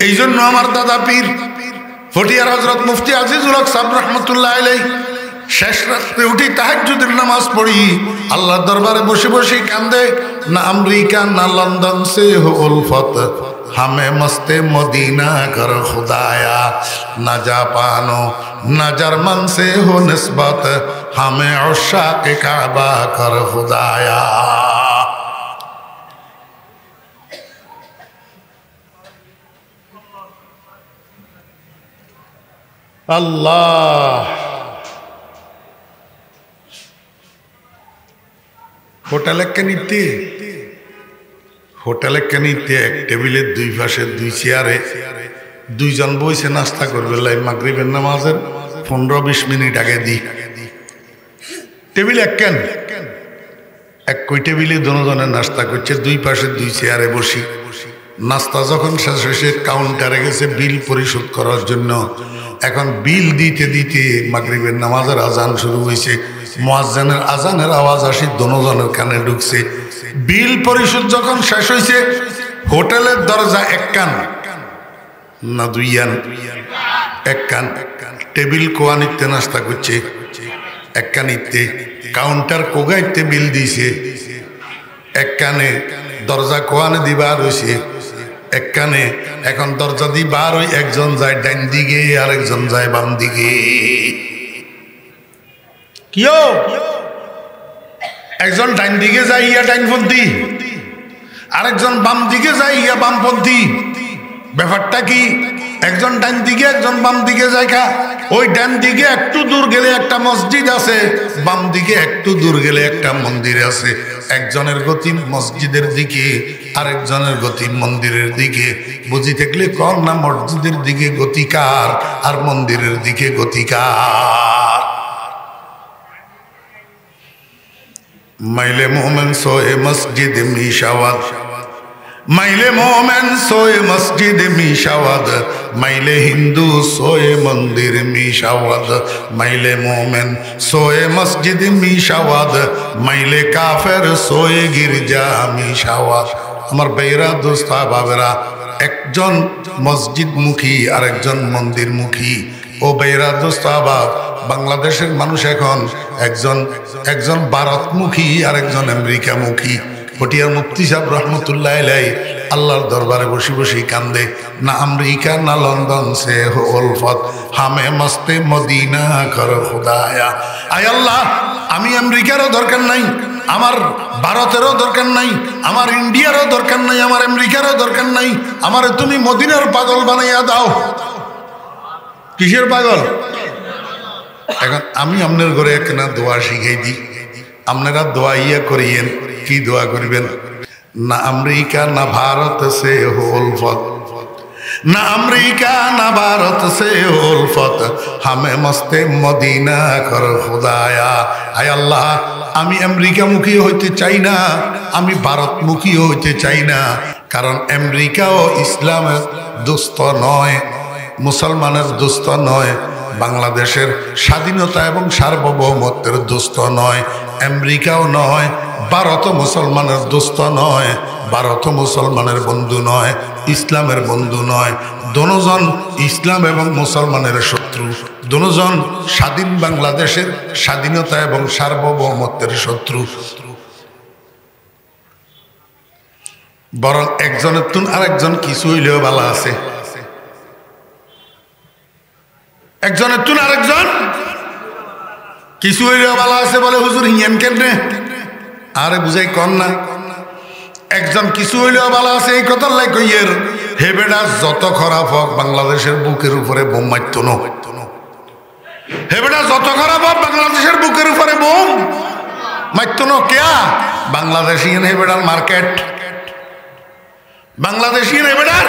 এই জন্য আমার দাদা পীর ফটিয়ার হযরত মুফতি আজিজুল হক সাহেব রহমতুল্লাহ আলাইহি শেষ রাত্রে উঠি তাহাজ্জুদের নামাজ পড়ি, আল্লাহর দরবারে বসে বসে কান্দে, না আমেরিকা না লন্ডন সে হো উলফত, हमें मस्ते मदीना कर खुदाया, न जापानो न जर्मन से हो निस्बत, हमें उशाक काबा कर खुदाया। अल्लाह होटल के नीति, হোটেলে কেনিতে এক টেবিলের দুই পাশে দুই চেয়ারে দুইজন বইছে নাস্তা করবে, লাই মাগরিবের নামাজের 15-20 মিনিট আগে দি টেবিল এক কেন এক কই টেবিলে দুজনে নাস্তা করছে, দুই পাশে দুই চেয়ারে বসি। নাস্তা যখন শেষ হয়েছে কাউন্টারে গেছে বিল পরিশোধ করার জন্য। এখন বিল দিতে দিতে মাগরিবের নামাজের আজান শুরু হয়েছে, মুয়াজ্জিনের আজানের আওয়াজ আসি দুজনের কানে ঢুকছে। বিল পরিশোধ যখন শেষ হয়েছে হোটেলের দরজা এক কান না দুই কান, এক কান টেবিল কোয়ানিতে নাস্তা করছে, একখানিতে কাউন্টার কোগাইতে বিল দিছে, একখানে দরজা কোয়ানে দিবা রয়েছে, একখানে এখন দরজা দি বার ওই একজন যায় ডাইন দিকে আর একজন যায় বাম দিকে। কিও একজন ডাইন দিকে যায় ইয়া ডাইনপন্থী, আরেকজন বাম দিকে যায় ইয়া বামপন্থী। ব্যাপারটা কি? একজন ডান দিকে একজন বাম দিকে যায়। ওই ডান দিকে একটু দূর গেলে একটা মসজিদ আছে, বাম দিকে একটু দূর গেলে একটা মন্দির আছে। একজনের গতি মসজিদের দিকে, আরেকজনের গতি মন্দিরের দিকে। বুঝি থাকলে কর না মসজিদের দিকে গতিকার আর মন্দিরের দিকে গতিকার। মাইলে মোমেন সোয়ে মসজিদ মিশাওয়াত, মাইলে মোমেন সোয়ে মসজিদ মিশাওয়াত, মাইলে হিন্দু সোয়ে মন্দির মিশাওয়াত। মাইলে মোমেন সোয়ে মসজিদ মিশাওয়াত, মাইলে কাফের সোয়ে গির্জা মিশাওয়াত। আমার বেরা দোস্ত বাবেরা, একজন মসজিদ মুখী আর একজন মন্দির মুখী। ও বেরা দোস্ত বাব, বাংলাদেশের মানুষ এখন একজন ভারতমুখী আর একজন আমেরিকামুখী। পটিয়ার মুফতি সাহেব রহমতুল্লাহ আলাইহি আল্লাহর দরবারে বসে বসে কান্দে, না আমেরিকা না লন্ডন সে হো উলফত, হামে মস্তে মদিনা কর খুদায়া। আয় আল্লাহ, আমি আমেরিকারও দরকার নাই, আমার ভারতেরও দরকার নাই, আমার ইন্ডিয়ারও দরকার নাই, আমার আমেরিকারও দরকার নাই। আমারে তুমি মদিনার পাগল বানাইয়া দাও। কিসের পাগল? এখন আমি আপনার ঘরে একখানা দোয়া শিখাই দিই, আপনারা দোয়া ইয়া করিয়েন। কি দোয়া করবেন? না আমেরিকা না ভারত সে হো উলফত, না আমেরিকা না ভারত সে হো উলফত, হামে মস্তে মদিনা কর খুদায়া। আয় আল্লাহ, আমি আমেরিকামুখী হইতে চাই না, আমি ভারতমুখী হইতে চাই না। কারণ আমেরিকাও ইসলামের দোস্ত নয়, মুসলমানের দোস্ত নয়, বাংলাদেশের স্বাধীনতা এবং সার্বভৌমত্বের দোস্ত নয়, আমেরিকাও নয়, ভারত মুসলমানের দোস্ত নয়, ভারত মুসলমানের বন্ধু নয়, ইসলামের বন্ধু নয়। দোনোজন ইসলাম এবং মুসলমানের শত্রু, দোনোজন স্বাধীন বাংলাদেশের স্বাধীনতা এবং সার্বভৌমত্বের শত্রু। বরং একজনের তুন আরেকজন কিছু হইলেও ভালো আছে, একজনের তুন আরেকজন কিছু হইলেও ভালো আছে। বলে হুজুর হিয়ান কেনে? আরে বুঝাই কন না, একজন কিছু হইলেও ভালো আছে এই কথার লাই কইয়ের। হে বেটা, যত খারাপ হোক বাংলাদেশের বুকের উপরে বোম মারত না। হে বেটা, যত খারাপ হোক বাংলাদেশের বুকের উপরে বোম মারত না। কেয়া? বাংলাদেশি হে বেটার মার্কেট, বাংলাদেশি হে বেটার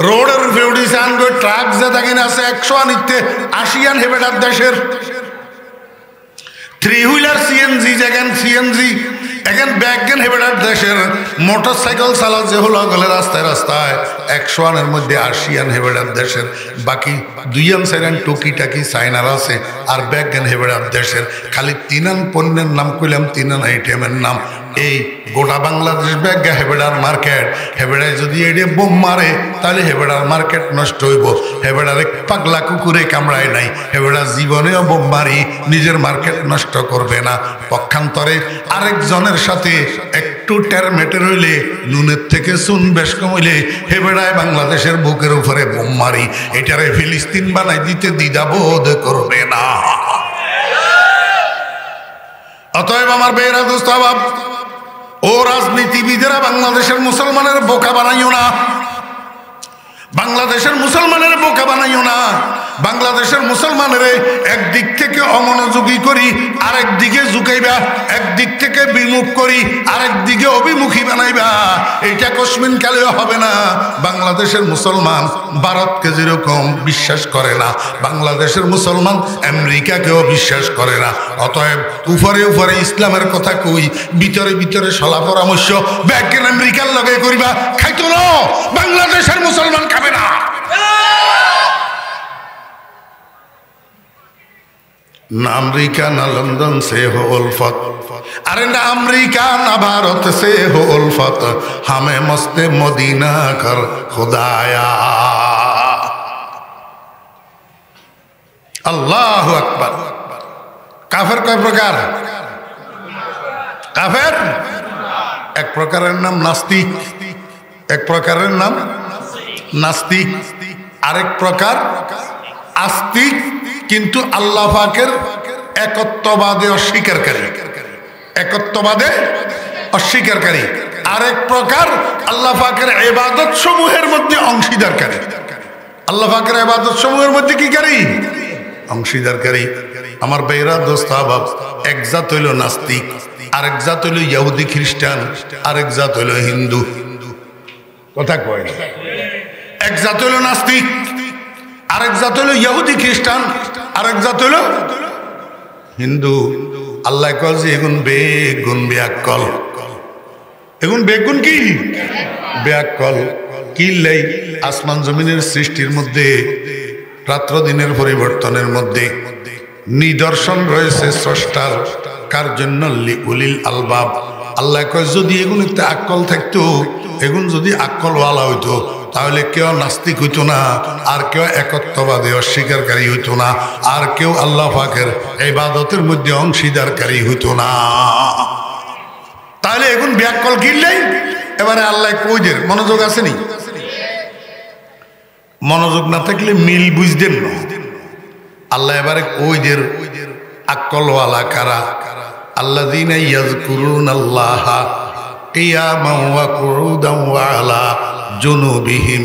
রোডের উপরে উঠিছে আনগো ট্রাক যে দেখেন আছে 100 আনিতে 80 হে বেটার দেশের। 3 হুইলার সিএনজি যেখান সিএনজি এখন ব্যাগেন হেবেটার দেশের। মোটর সাইকেল চালা যে হলো গেলে রাস্তায় রাস্তায় 100 মধ্যে 80 হেবেটার দেশের, বাকি 2 টুকিটাকি চাইনার আছে। আর ব্যাগেন হেবেটার দেশের খালি 3 পণ্যের নাম কইলাম, 3 আইটেমের নাম। এই গোটা বাংলাদেশ ব্যাগা হেবেডার মার্কেট। হেবেডায় যদি এডে বোম মারে তাহলে হেবেডার মার্কেট নষ্ট হইব। হেবেডার এক পাগলা কুকুরে কামড়ায় নাই, হেবেডা জীবনেও বোম মারি নিজের মার্কেট নষ্ট করবে না। পক্ষান্তরে আরেকজনের সাথে একটু টেরমেটের হইলে, নুনের থেকে চুন বেশ কম হইলে হেবেডায় বাংলাদেশের বুকের উপরে বোম মারি। এটারে ফিলিস্তিন বানাই দিতে দ্বিধাবোধ করবে না। অতএব আমার বেয়েরা দোস্ত বাব, ও রাজনীতিবিদেরা বাংলাদেশের মুসলমানের বোকা বানাইও না, বাংলাদেশের মুসলমানের বোকা বানাইও না। বাংলাদেশের মুসলমানের একদিক থেকে অমনোযোগী করি, আরেক দিকে ঝুঁকাইবা, একদিক থেকে বিমুখ করি, আরেক দিকে অভিমুখী বানাইবা। এইটা কসমিন কালেও হবে না। বাংলাদেশের মুসলমান ভারতকে যেরকম বিশ্বাস করে না, বাংলাদেশের মুসলমান আমেরিকাকেও বিশ্বাস করে না। অতএব উপরে উপরে ইসলামের কথা কই, ভিতরে ভিতরে সলা পরামর্শ ব্যাগেন আমেরিকার লগে করিবা, খাইতো না বাংলাদেশের মুসলমান খাবে না। ना अमेरिका ना लंदन से हो उल्फत, अरे ना अमेरिका ना भारत से हो उल्फत, हमें मस्ते मदीना कर खुदाया। अल्लाह अकबर। কাফের কয় প্রকার? কাফের এক প্রকারের নাম নাস্তিক, এক প্রকারের নাম নাস্তিক, আরেক প্রকার আস্তিক, কিন্তু আল্লাহ পাকের একত্ববাদে অস্বীকারী, একত্ববাদে অস্বীকারী। আরেক প্রকার আল্লাহ পাকের ইবাদত সমূহের মধ্যে অংশীদারকারী, আল্লাহ পাকের ইবাদত সমূহের মধ্যে কি কারী? অংশীদারকারী। আমার বেরা দোস্ত আহবাব, এক জাত হইল নাস্তিক, আরেক জাত হইল ইহুদি খ্রিস্টান, আরেক জাত হইল হিন্দু। কথা কয় না? এক জাত হইল নাস্তিক, আরেক জাত হইল ইহুদি খ্রিস্টান, আরেক জাত হইল হিন্দু। আল্লাহ কয় যে এগুন বেগুন বেয়াক্কল, এগুন বেগুন কি বেয়াক্কল। কি লাই? আসমান জমিনের সৃষ্টির মধ্যে, রাত্র দিনের পরিবর্তনের মধ্যে নিদর্শন রয়েছে স্রষ্টার। কার জন্য? উলিল আলবাব। আল্লাহ কয় যদি এগুন একটা আক্কল থাকতো, এগুন যদি আক্কলওয়ালা হইতো, তাহলে কেউ নাস্তিক হইতো না, আর কেউ একত্ববাদে অস্বীকারী হইতো না, আর কেউ আল্লাহ পাকের ইবাদতের মধ্যে অংশীদারকারী হইতো না। তাহলে এখন ব্যাকল কিনলেই এবারে আল্লাহ কইদের মনোযোগ আসেনি? মনোযোগ না থাকলে মিল বুঝতেন না। আল্লাহ এবারে কইদের আকলওয়ালা কারা? আল্লাযীনা ইয়াযকুরুনাল্লাহা কিয়ামান ওয়া কুউদান ওয়া আলা জুনুবিহিম।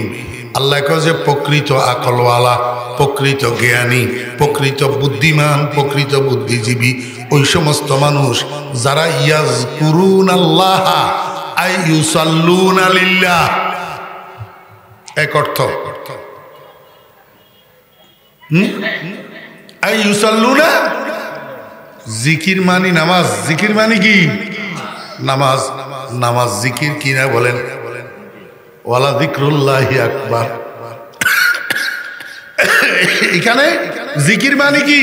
আল্লাহ কয় যে প্রকৃত আকলওয়ালা, প্রকৃত জ্ঞানী, প্রকৃত বুদ্ধিমান, প্রকৃত বুদ্ধিজীবী ওই সমস্ত মানুষ যারা ইয়াযকুরুনাল্লাহা আই ইউসাল্লুনা লিল্লাহ। এক অর্থ আই ইউসাল্লুনা, জিকির মানি নামাজ, জিকির মানি কি? নামাজ। নামাজ জিকির কিনা বলেন? ওয়ালা যিকরুল্লাহি আকবার। এখানে জিকির মানে কি?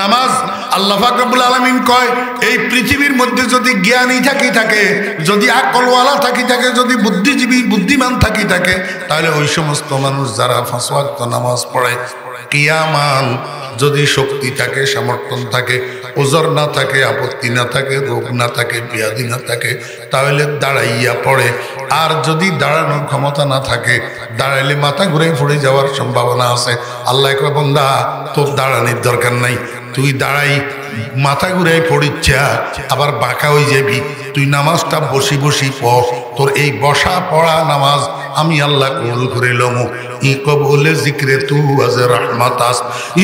নামাজ। আল্লাহ পাক রব্বুল আলামিন কয় এই পৃথিবীর মধ্যে যদি জ্ঞানী থাকে, যদি আকলওয়ালা থাকে, যদি বুদ্ধিজীবী বুদ্ধিমান থাকে, তাহলে ওই সমস্ত মানুষ যারা 5 ওয়াক্ত নামাজ পড়ে, কিয়ামান যদি শক্তি থাকে, সমর্থন থাকে, ওজর না থাকে, আপত্তি না থাকে, রোগ না থাকে, ব্যাধি না থাকে, তাহলে দাঁড়াইয়া পড়ে। আর যদি দাঁড়ানোর ক্ষমতা না থাকে, দাঁড়াইলে মাথা ঘুরে পড়ে যাওয়ার সম্ভাবনা আছে। আল্লাহ কয় বান্দা তোর দাঁড়ানোর দরকার নাই, তুই দাঁড়াই মাথা ঘুরাই পড়িচ্ছা আবার বাঁকা হয়ে যাবি, তুই নামাজটা বসি পড়। তোর এই বসা পড়া নামাজ আমি আল্লাহ কবুল করে লমু। ই কবুলে জিক্রে তু আজ রহমতাস,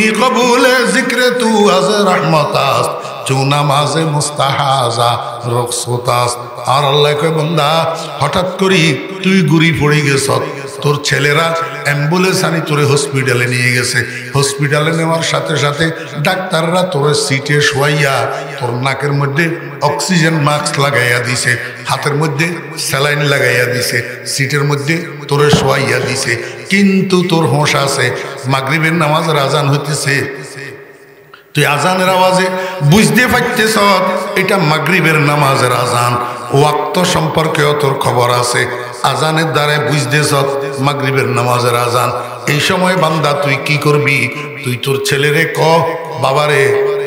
ই কবুলে জিক্রে তু আজ রহমতাস, চু নামাজে মুস্তাহাজা রকসতাস। আর আল্লাহ কয় বান্দা হঠাৎ করি তুই গুড়ি পড়ে গেছ, তোর ছেলেরা অ্যাম্বুলেন্স আনি তোরে হসপিটালে নিয়ে গেছে, হসপিটালে নেওয়ার সাথে সাথে ডাক্তাররা তোর সিটে শোয়াইয়া তোর নাকের মধ্যে অক্সিজেন মাস্ক লাগাইয়া দিছে, হাতের মধ্যে স্যালাইন লাগাইয়া দিছে, সিটের মধ্যে তোরে শোয়াইয়া দিছে, কিন্তু তোর হোশ আছে। মাগরিবের নামাজের আজান হইতেছে, তুই আজানের আওয়াজে বুঝতে পারতেছ এটা মাগরিবের নামাজের আজান। ওয়াক্ত সম্পর্কেও তোর খবর আছে, আজানের দ্বারা বুঝতেছ মাগরিবের নামাজের আজান। এই সময় বান্দা তুই কি করবি? তুই তোর ছেলেরে ক বাবারে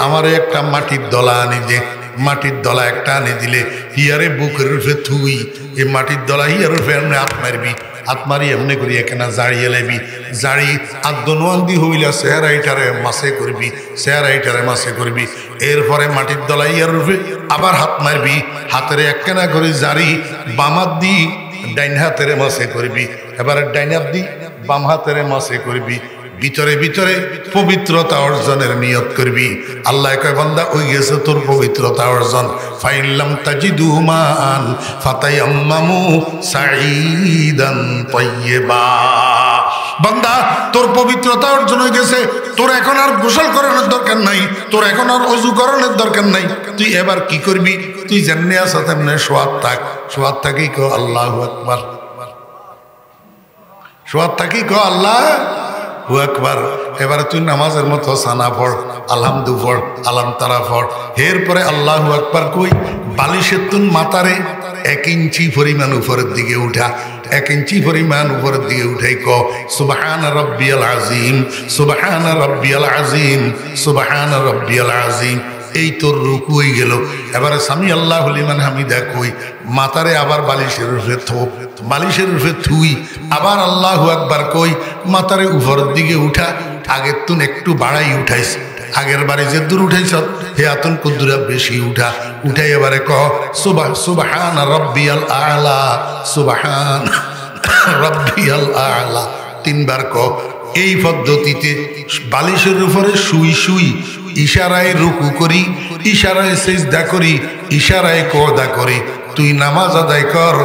আমারে একটা মাটির দলা আনি দে। মাটির দলা একটা আনি দিলে হিয়ারে বুকের রূপে থুই, এই মাটির দলা হিয়ার রূপে এমনি হাত মারবি, হাত মারি এমনি করি এখানে জাড়িয়ে লেবি, জাড়ি আদনোয়ান্দি হইলা চেহারাইটারে মাসে করবি, চেহারাইটারে মাসে করবি। এরপরে মাটির দলা হিয়ার রূপে আবার হাত মারবি, হাতের একখানা করে জাড়ি বামাত দি ডাইন হাতের মাসে করবি, এবারে ডাইন হাত দি বাম হাতের মাসে করবি। ভিতরে ভিতরে পবিত্রতা অর্জনের নিয়ত করবি। আল্লাহ কয় বান্দা ওই গেছে তোর পবিত্রতা অর্জন। ফাইল্লাম তাজিদু মান ফাতায়াম্মামু সাঈদান তাইয়্যিবা। বান্দা তোর পবিত্রতা অর্জন হয়ে গেছে, তোর এখন আর গোসল করানোর দরকার নাই, তোর এখন আর অজু করানোর দরকার নাই। তুই এবার কি করবি? তুই যেমনি আছ তেমনি শোয়াত থাক, শোয়াত থাকি কো আল্লাহু আকবার, শোয়াত থাকি কো আল্লাহু আকবার। এবারে তুই নামাজের মতো সানা পড়, আলহামদু পড়, আলাম তারা পড়। এরপরে আল্লাহু আকবার কই বালিশের তুন মাথারে 1 ইঞ্চি পরিমাণ উপরের দিকে উঠা, 1 ইঞ্চি পরিমাণ উপরের দিকে উঠাই ক সুবহান রাব্বিয়াল আযীম, সুবহান রাব্বিয়াল আযীম, সুবহান রাব্বিয়াল আযীম। এই তোর রুকু হয়ে গেল। এবারে সামি আল্লাহু লিমান হামিদা কই, মাথারে আবার বালিশের উপরে থো, বালিশের উপরে থুই, আবার আল্লাহু আকবার কই, মাথারে উপরের দিকে উঠা, আগের তুন একটু বাড়াই উঠাইস, আগের বারে যে দূর উঠাইছ হে আতুন কুদুরা বেশি উঠা, উঠাই এবারে কহ সুবহান রাব্বিয়াল আ'লা, সুবহান রাব্বিয়াল আ'লা, 3 বার কহ। এই পদ্ধতিতে বালিশের উপরে শুই শুই ইশারায় রুকু করি, ইশারায় সিজদা করি, ইশারায় কদা করি। তুই নামাজ আদায় কর।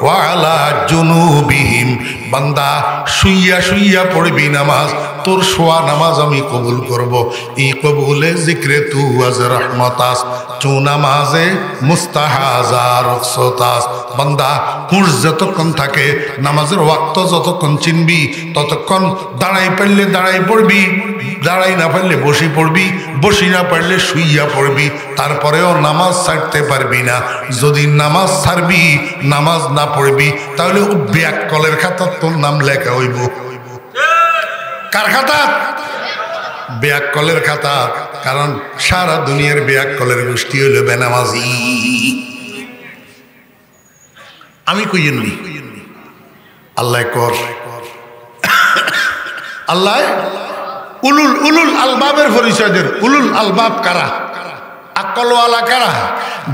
ওয়ালা জুনুবিহিম, বান্দা শুইয়া শুইয়া পড়বি নামাজ, তোর শোয়া নামাজ আমি কবুল করব। এই কবুলে জিক্রে তু আজ রহমতাস, চু নামাজে মুস্তাহাজার রুখসতাস। বান্দা হুঁশ যতক্ষণ থাকে, নামাজের ওয়াক্ত যতক্ষণ চিনবি, ততক্ষণ দাঁড়াই পারলে দাঁড়াই পড়বি, দাঁড়াই না পারলে বসি পড়বি, বসি না পারলে শুইয়া পড়বি। তারপরেও নামাজ ছাড়তে পারবি না। যদি নামাজ ছাড়বি, নামাজ না পড়বি, তাহলে ব্যাককলের খাতার তোর নাম লেখা হইব। কার খাতা? ব্যাককলের খাতা। কারণ সারা দুনিয়ার ব্যাককলের গোষ্ঠী হইল বেনামাজি। আমি কইনি আল্লাহ কর, আল্লাহ উলুল আলবাবের পরিচয় দেন। উলুল আলবাব কারা? আকলওয়ালা কারা?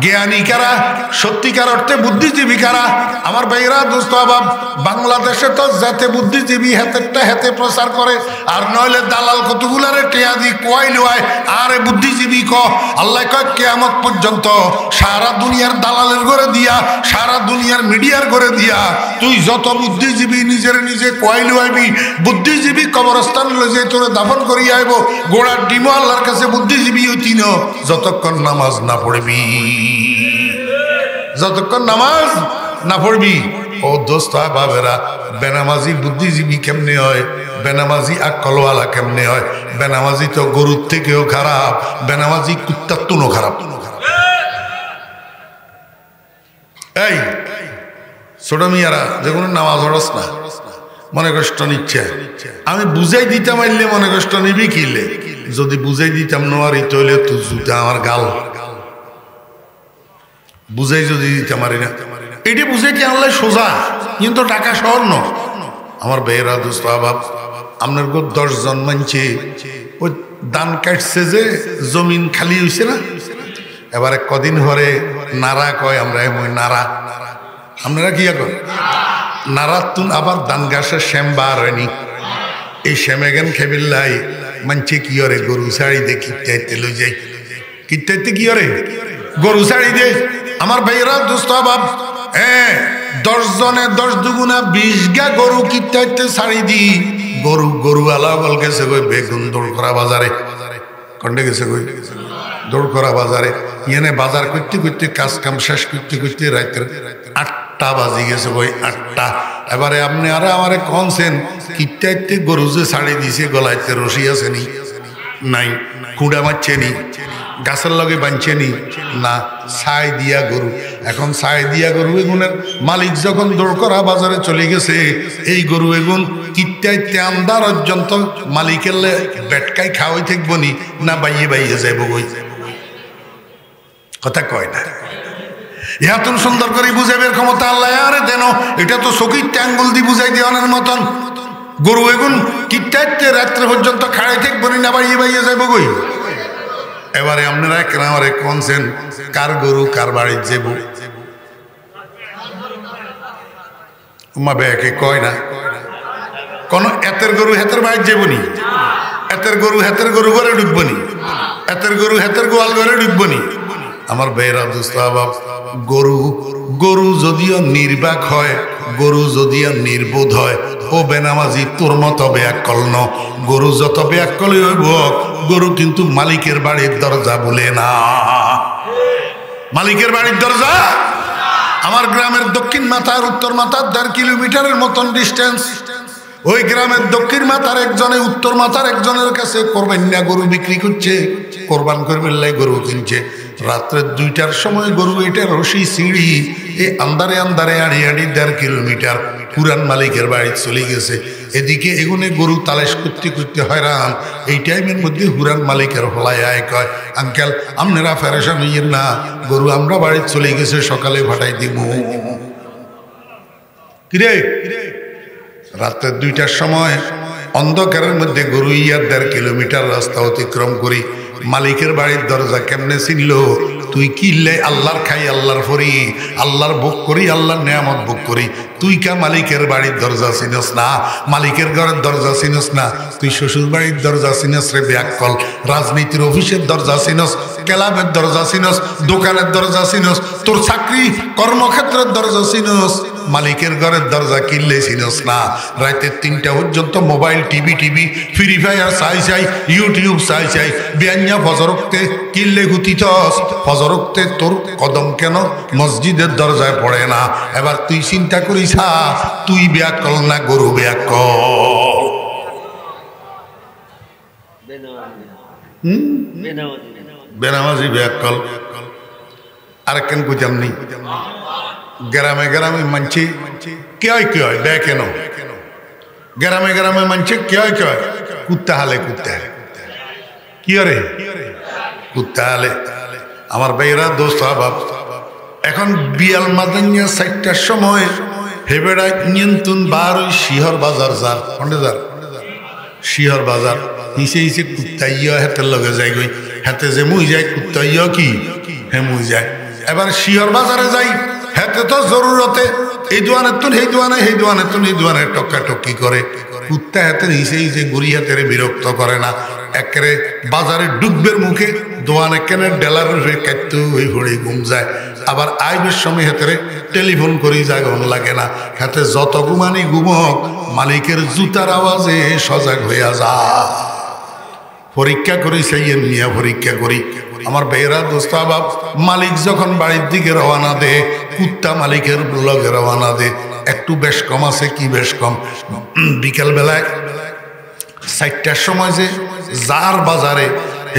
জ্ঞানী কারা? সত্যিকার অর্থে বুদ্ধিজীবী কারা? আমার ভাইরা দোস্ত আবাব, বাংলাদেশে তো যাতে বুদ্ধিজীবী হাতেরটা হাতে প্রচার করে, আর নইলে দালাল কতগুলারে টেয়া দি কোয়াই লোয়ায় আরে বুদ্ধিজীবী ক। আল্লাহ কয় কিয়ামত পর্যন্ত সারা দুনিয়ার দালালের ঘরে দিয়া, সারা দুনিয়ার মিডিয়ার ঘরে দিয়া তুই যত বুদ্ধিজীবী নিজের নিজে কোয়াই লোয়াইবি, বুদ্ধিজীবী কবরস্থান লয়ে তোরে দাফন করিয়া আইব। গোড়ার ডিমো আল্লাহর কাছে বুদ্ধিজীবী হইতি না যতক্ষণ নামাজ না পড়বি, যতক্ষণ নামাজ না পড়বি। ও দোস্ত বাবেরা, বেনামাজি বুদ্ধিজীবী কেমনে হয়? বেনামাজি আকলওয়ালা কেমনে হয়? বেনামাজি তো গরুর থেকেও খারাপ, বেনামাজি কুত্তার তুনো খারাপ। এই ছোট মিয়ারা যেগুলো নামাজ পড়স না, মনে কষ্ট নিচ্ছে, আমি বুঝাই দিতাম আইলে মনে কষ্ট নিবি কিলে? যদি বুঝাই দিতাম নোয়ারি তৈলে তো জুতা আমার গাল, বুঝাই যদি দিতাম পারি না। এটি বুঝে কি আনলে সোজা, কিন্তু টাকা শহর ন। আমার বেয়েরা দোস্ত আবাব, আপনার গো 10 জন মানছে ওই দান কাটছে যে জমিন খালি হয়েছে না, এবারে কদিন পরে নারা কয়, আমরা এমন নারা, আপনারা কি এখন নারাত তুন আবার দান গাছের শ্যাম বার হয়নি। এই শ্যামে গেন খেবিল্লাই মানছে কি করে গরু শাড়ি দে কিটাইতে লই যাই, কিটাইতে কি করে গরু শাড়ি দে। আমার ভাইয়েরা দোস্ত বাব, হ্যাঁ 10 জনে 10 দুগুণা 20 গা গরু কিটাইতে শাড়ি দি। গরু গরু আলা বল গেছে কই বেগুন দৌড় করা বাজারে, কন্ডে গেছে কই দৌড় করা বাজারে। ইয়েনে বাজার করতে করতে কাজ কাম শেষ করতে করতে রাতের 8টা বাজি গেছে কই 8টা। এবারে আপনি আরে আমারে কনছেন কিটাইতে গরু যে শাড়ি দিছে গলাইতে রশি আছে নি? নাই। কুড়া মারছে নি? গাছের লগে বাঁধছে নি? না। ছাই দিয়া গরু। এখন ছাই দিয়া গরু এগুনের মালিক যখন দৌড় করা বাজারে চলে গেছে, এই গরু এগুন কিটাইতে আন্দার পর্যন্ত মালিকের বেটকাই খাওয়াই থাকবো নি না বাইয়ে বাইয়ে যাইব গই? কথা কয় না। ইহাতুন সুন্দর করে বুঝাইবের ক্ষমতা আল্লাহ আরে দেন। এটা তো সকির ট্যাঙ্গুল দি বুঝাই দেওয়ানের মতন। গরু এগুন কিটাইতে রাত্রে পর্যন্ত খাড়াই থাকবো নি না বাইয়ে বাইয়ে যাইব গই? এবারে আপনারা কেন আমারে কনছেন কার গরু কার বাড়ির যাবো? মা বেকে কয় না কোন এতের গরু হেতের বাড়ির যাবো নি? এতের গরু ঘরে ঢুকবো নি? এতের গরু হেতের গোয়াল ঘরে ঢুকবো নি? আমার বেয়েরা দোস্ত বাব, গরু গরু যদিও নির্বাক হয়, গরু যদিও নির্বোধ হয়, ও বেনামাজি তোর মতো ব্যাকল ন। গরু যত ব্যাকলই হইব, গরু কিন্তু মালিকের বাড়ির দরজা বলে না। মালিকের বাড়ির দরজা আমার গ্রামের দক্ষিণ মাথার উত্তর মাথার 1.5 কিলোমিটারের মতন ডিস্টেন্স। ওই গ্রামের দক্ষিণ মাথার একজনে উত্তর মাথার একজনের কাছে কোরবানিয়া গরু বিক্রি করছে, কোরবান করবেন লাই গরু কিনছে। রাত্রে 2টার সময় গরু এটা রশি সিঁড়ি এই আন্দারে আন্দারে আড়ি আড়ি 1.5 কিলোমিটার পুরান মালিকের বাড়ি চলে গেছে। এদিকে এগুনে গরু তালাশ করতে করতে হয়রান। এই টাইমের মধ্যে হুরান মালিকের হলায় আয় কয়, আঙ্কেল আপনারা ফেরেশান হইয়েন না, গরু আমরা বাড়ি চলে গেছে, সকালে ভাটাই দিব। কিরে রাতে 2টার সময় অন্ধকারের মধ্যে গরু 1.5 কিলোমিটার রাস্তা অতিক্রম করি মালিকের বাড়ির দরজা কেমনে ছিল? তুই কিনলে আল্লাহর খাই, আল্লাহর ফরি, আল্লাহর ভোগ করি, আল্লাহর নেয়ামত ভোগ করি। তুই কা মালিকের বাড়ির দরজা চিনস না, মালিকের ঘরের দরজা চিনস না, তুই শ্বশুর বাড়ির দরজা চিনস রে ব্যাককল। রাজনীতির অফিসের দরজা চিনস, ক্লাবের দরজা চিনস, দোকানের দরজা চিনস, তোর চাকরি কর্মক্ষেত্রের দরজা চিনস, মালিকের ঘরের দরজা কিনলে চিনস না। রাতের 3টা পর্যন্ত মোবাইল টিভি ফ্রি ফায়ার চাই, ইউটিউব চাই, বিয়ান্যা ফজরক্তে কিনলে গুতিতস। ফজরক্তে তোর কদম কেন মসজিদের দরজায় পড়ে না? এবার তুই চিন্তা করিস, তুই ব্যাকল না গরু ব্যাকল? বেনামাজি ব্যাকল। আর কেন বুঝাম নি? গ্রামে গ্রামে মানছি কে হয় দেয় কেন? গ্রামে গ্রামে মানছে কে হয় কুত্তা হালে, কুত্তা কি রে কুত্তা হালে। আমার ভাইয়েরা দোস্ত আবাব, এখন বিয়াল মাদানিয়া 4টার সময় হেবেড়া নিয়ন্ত্রণ বার ওই শিহর বাজার যার খন্ডে যার শিহর বাজার হিসে হিসে কুত্তা ইয়া হাতের লগে যাই গই, হাতে যে মুই যায় কুত্তা ইয়া কি হে মুই যায়। এবার শিহর বাজারে যাই, হাতে তো জরুরতে এই দোয়ানের তুন এই দোয়ানে, এই দোয়ানের তুন এই দোয়ানে টক্কা টক্কি করে। কুত্তা হাতের হিসে হিসে গুড়ি হাতের বিরক্ত করে না, একেবারে বাজারে ডুববের মুখে দোয়ানে কেনে ডেলার কাটতে ওই ভরে ঘুম যায়। আবার আইবের সময় হাতের টেলিফোন করি জাগন লাগে না, হাতে যত ঘুমানি ঘুমক মালিকের জুতার আওয়াজে সজাগ হইয়া যা। পরীক্ষা করি সেই নিয়ে পরীক্ষা করি। আমার বেয়েরা দোস্ত আবাব, মালিক যখন বাড়ির দিকে রওনা দে, কুত্তা মালিকের লগে রওনা দে। একটু বেশ কম আছে, কি বেশ কম? বিকেল বেলায় 4টার সময় যে যার বাজারে,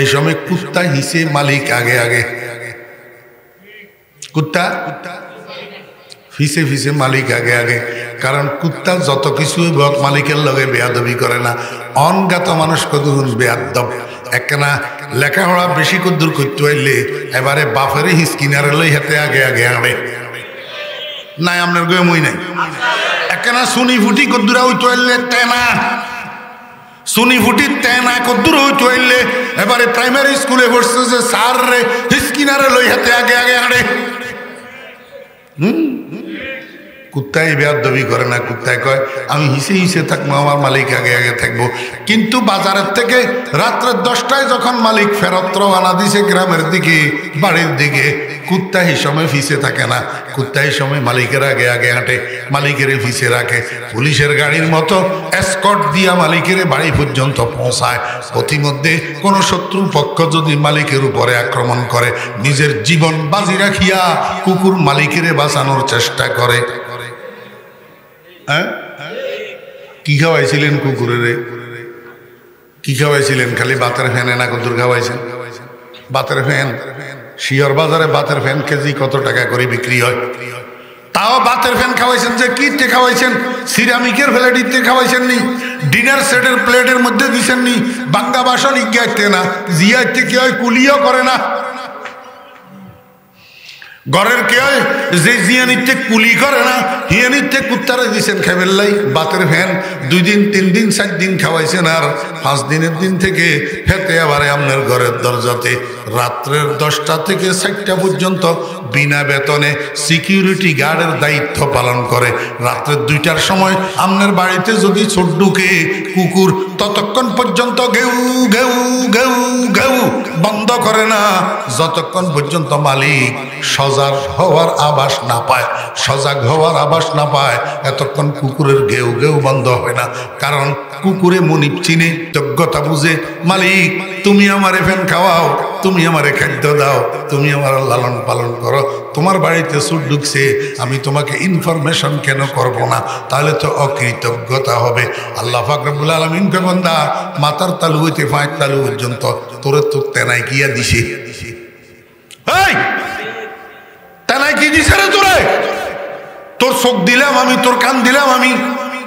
এই সময় কুত্তা হিসে মালিক আগে আগে, কুত্তা ফিসে ফিসে মালিক আগে আগে। কারণ কুত্তা যত কিছু মালিকের লগে বেয়াদবি করে না। অনগাত মানুষ কদুর বেয়াদব একখানা লেখাপড়া বেশি কদ্দুর করতে হইলে এবারে বাপের হিসকিনারে লই হাতে আগে আগে আনে নাই। আপনার গয়ে মই নাই একখানা শুনি ফুটি কদ্দুরা হইতে হইলে তেনা শুনি ফুটি তেনা কদ্দুর হইতে হইলে এবারে প্রাইমারি স্কুলে পড়ছে যে স্যার রে হিসকিনারে লই হাতে আগে আগে আনে। কুত্তায় বেয়াদবি করে না, কুত্তায় কয় আমি হিসে হিসে থাকবো, আমার মালিক আগে আগে থাকবো। কিন্তু বাজারের থেকে রাত্রে 10টায় যখন মালিক ফেরত রওনা দিছে গ্রামের দিকে, বাড়ির দিকে, কুত্তা এই সময় ফিসে থাকে না। কুত্তা এই সময় মালিকের আগে আগে হাঁটে, মালিকের ফিসে রাখে। পুলিশের গাড়ির মতো এসকর্ট দিয়া মালিকের বাড়ি পর্যন্ত পৌঁছায়। প্রতিমধ্যে কোনো শত্রু পক্ষ যদি মালিকের উপরে আক্রমণ করে, নিজের জীবন বাজি রাখিয়া কুকুর মালিকের বাঁচানোর চেষ্টা করে। হ্যাঁ, কি খাওয়াইছিলেন কুকুরের? কি খাওয়াইছিলেন? খালি বাতের ফ্যান না কদ্দুর খাওয়াইছেন? বাতের ফ্যান শিয়র বাজারে বাতের ফ্যান কেজি কত টাকা করে বিক্রি হয়? তাও বাতের ফ্যান খাওয়াইছেন যে কিতে খাওয়াইছেন? সিরামিকের প্লেটিতে খাওয়াইছেন নি? ডিনার সেটের প্লেটের মধ্যে দিছেন নি? বাঙ্গা বাসন ইজ্ঞাইতে না, জিয়াইতে কি হয় কুলিও করে না। ঘরের কে হয় যে জিয়ানিতে কুলি করে না, হিয়ানিতে কুত্তারে দিছেন খেবেল্লাই বাতের ফ্যান। 2 দিন 3 দিন 4 দিন খাওয়াইছেন, আর 5 দিনের দিন থেকে ফেতে আবারে আপনার ঘরের দরজাতে রাত্রের 10টা থেকে 4টা পর্যন্ত বিনা বেতনে সিকিউরিটি গার্ডের দায়িত্ব পালন করে। রাত্রের 2টার সময় আপনার বাড়িতে যদি ছোট ঢুকে কুকুর, ততক্ষণ পর্যন্ত ঘেউ ঘেউ ঘেউ ঘেউ বন্ধ করে না যতক্ষণ পর্যন্ত মালিক সজাগ হওয়ার আভাস না পায়। সজাগ হওয়ার আভাস না পায় এতক্ষণ কুকুরের ঘেউ ঘেউ বন্ধ হয় না। কারণ কুকুরে মনিব চিনে, যোগ্যতা বুঝে। মালিক তুমি আমারে ফ্যান খাওয়াও, তুমি আমারে খাদ্য দাও, তুমি আমার লালন পালন করো। তোমার বাড়িতে সুট ঢুকছে, আমি তোমাকে ইনফরমেশন কেন করব না? তাহলে তো অকৃতজ্ঞতা হবে। আল্লাহ পাক রব্বুল আলামিন কে বান্দা মাথার তালু হইতে পায়ের তালু পর্যন্ত তোরে তো তেনাই কিয়া দিছে। এই তেনাই কি দিছে রে তোরে? তোর চোখ দিলাম আমি, তোর কান দিলাম আমি,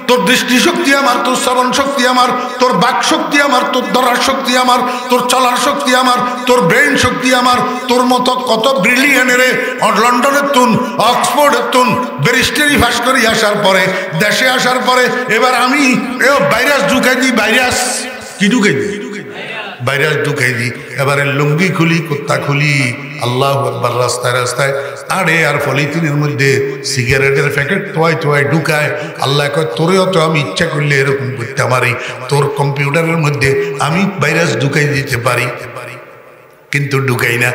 তোর দৃষ্টিশক্তি আমার, তোর শ্রবণ শক্তি আমার, তোর বাক শক্তি আমার, তোর ধরার শক্তি আমার, তোর চলার শক্তি আমার, তোর ব্রেন শক্তি আমার। তোর মতো কত ব্রিলিয়ানের লন্ডনের তুন, অক্সফোর্ডের তুন ব্যারিস্টারি পাস করে আসার পরে, দেশে আসার পরে এবার আমি ভাইরাস ঢুকাই দিই, ভাইরাস কি ঢুকাই দিই, ভাইরাস ঢুকাই দিই। এবারে লুঙ্গি খুলি, কুত্তা খুলি, আল্লাহু আকবার, রাস্তায় রাস্তায় আড়ে আর পলিথিনের মধ্যে সিগারেটের প্যাকেট তোয়াই ঢুকায়। আল্লাহ কয় তোরেও তো আমি ইচ্ছা করলে এরকম করতে পারি, তোর কম্পিউটারের মধ্যে আমি ভাইরাস ঢুকাই দিতে পারি, কিন্তু ঢুকাই না।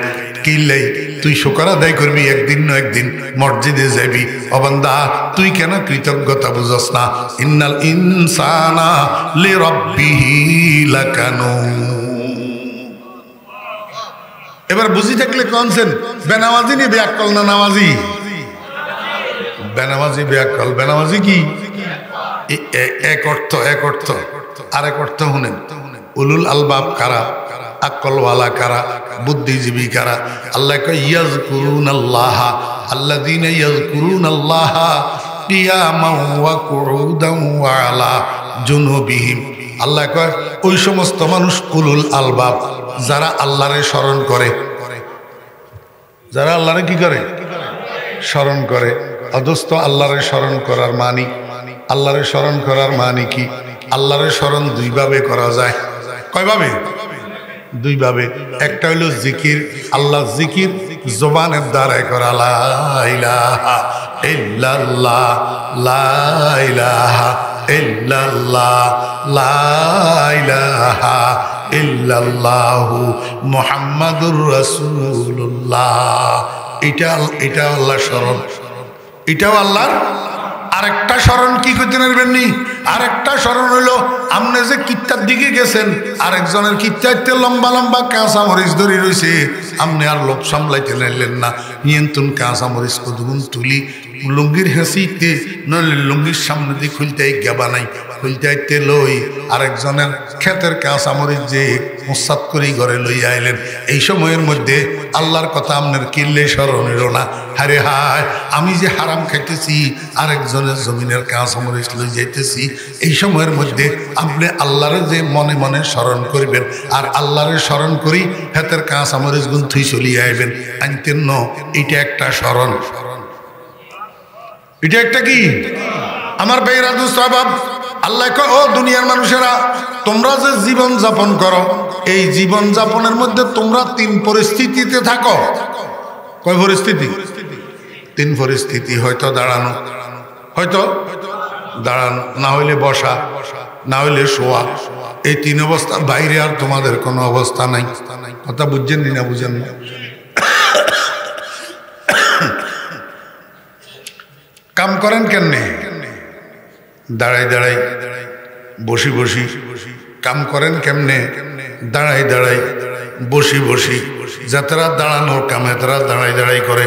কিল্লাই তুই শুকর আদায় করবি, একদিন না একদিন মসজিদে যাবি। ও বান্দা তুই কেন কৃতজ্ঞতা বুঝস না? ইন্নাল ইনসানা লিরাব্বিহি লাকানুন। এবার বুঝি থাকলে কনছেন বেনামাজি নি বেয়াক্কল না নামাজি? বেনামাজি বেয়াক্কল। বেনামাজি কি এক অর্থ, এক অর্থ। আরেক অর্থ শুনেন, উলুল আলবাব কারা, আকলওয়ালা কারা, বুদ্ধিজীবী কারা? আল্লাহ কয় ইয়াযকুরুনাল্লাহ, আল্লাযীনা ইয়াযকুরুনাল্লাহ কিয়ামান ওয়া কুউদান ওয়া আলা জুনুবিহিম। আল্লাহ কয় ওই সমস্ত মানুষ উলুল আলবাব, যারা আল্লাহরে স্মরণ করে, যারা আল্লাহরে কি করে? স্মরণ করে। অদস্ত আল্লাহরে স্মরণ করার মানি, আল্লাহরে স্মরণ করার মানি কি? আল্লাহরে স্মরণ দুইভাবে করা যায়। কয়ভাবে? দুইভাবে। একটা হইল জিকির, আল্লাহ জিকির জবানের দ্বারাই করা, লা ইলাহা ইল্লাল্লাহ, লা ইলাহা ইল্লাল্লাহ, লা ইলাহা ইল্লাল্লাহু মুহাম্মাদুর রাসূলুল্লাহ। এটা আল্লাহর স্মরণ, এটাও আল্লাহর। আরেকটা স্মরণ কি করতে পারবেন নি? আরেকটা স্মরণ হইলো আপনি যে কিত্তার দিকে গেছেন, আরেকজনের কিত্তাইতে লম্বা লম্বা কাঁচা মরিচ ধরে রয়েছে, আপনি আর লোক সামলাইতে নাইলেন না, নিয়ন্ত্রণ কাঁচা মরিচ কতগুণ তুলি লুঙ্গির হেসিতে, নইলে লুঙ্গির সামনে দিয়ে খুলতে গেবা নাই, খুলতে লই আরেকজনের ক্ষেতের কাঁচা মরিচ যে মোসাদ করেই ঘরে লই আইলেন। এই সময়ের মধ্যে আল্লাহর কথা আপনার কিনলে স্মরণ এলো না। হারে হায়, আমি যে হারাম খাইতেছি, আরেকজনের জমিনের কাঁচা মরিচ লই যাইতেছি। এই সময়ের মধ্যে আপনি আল্লাহরে যে মনে মনে স্মরণ করবেন, আর আল্লাহরে স্মরণ করি হাতের কাঁচা মরিচ গুণ থুই চলিয়ে আইবেন আনতেন ন। এটা একটা স্মরণ, এটা একটা কি আমার ভাইরা দুস্ত বাব। আল্লাহ কয় ও দুনিয়ার মানুষেরা, তোমরা যে জীবন যাপন করো, এই জীবন যাপনের মধ্যে তোমরা তিন পরিস্থিতিতে থাকো। কয় পরিস্থিতি? তিন পরিস্থিতি। হয়তো দাঁড়ানো, হয়তো দাঁড়ানো, না হইলে বসা, না হইলে শোয়া। এই তিন অবস্থার বাইরে আর তোমাদের কোনো অবস্থা নাই। কথা বুঝছেন না? বুঝেন না? কাম করেন কেমনে? দাঁড়াই দাঁড়াই, বসি বসি। কাম করেন কেমনে? দাঁড়াই দাঁড়াই, বসি বসি। যাত্রা দাঁড়ানোর কামে তারা দাঁড়াই দাঁড়াই করে,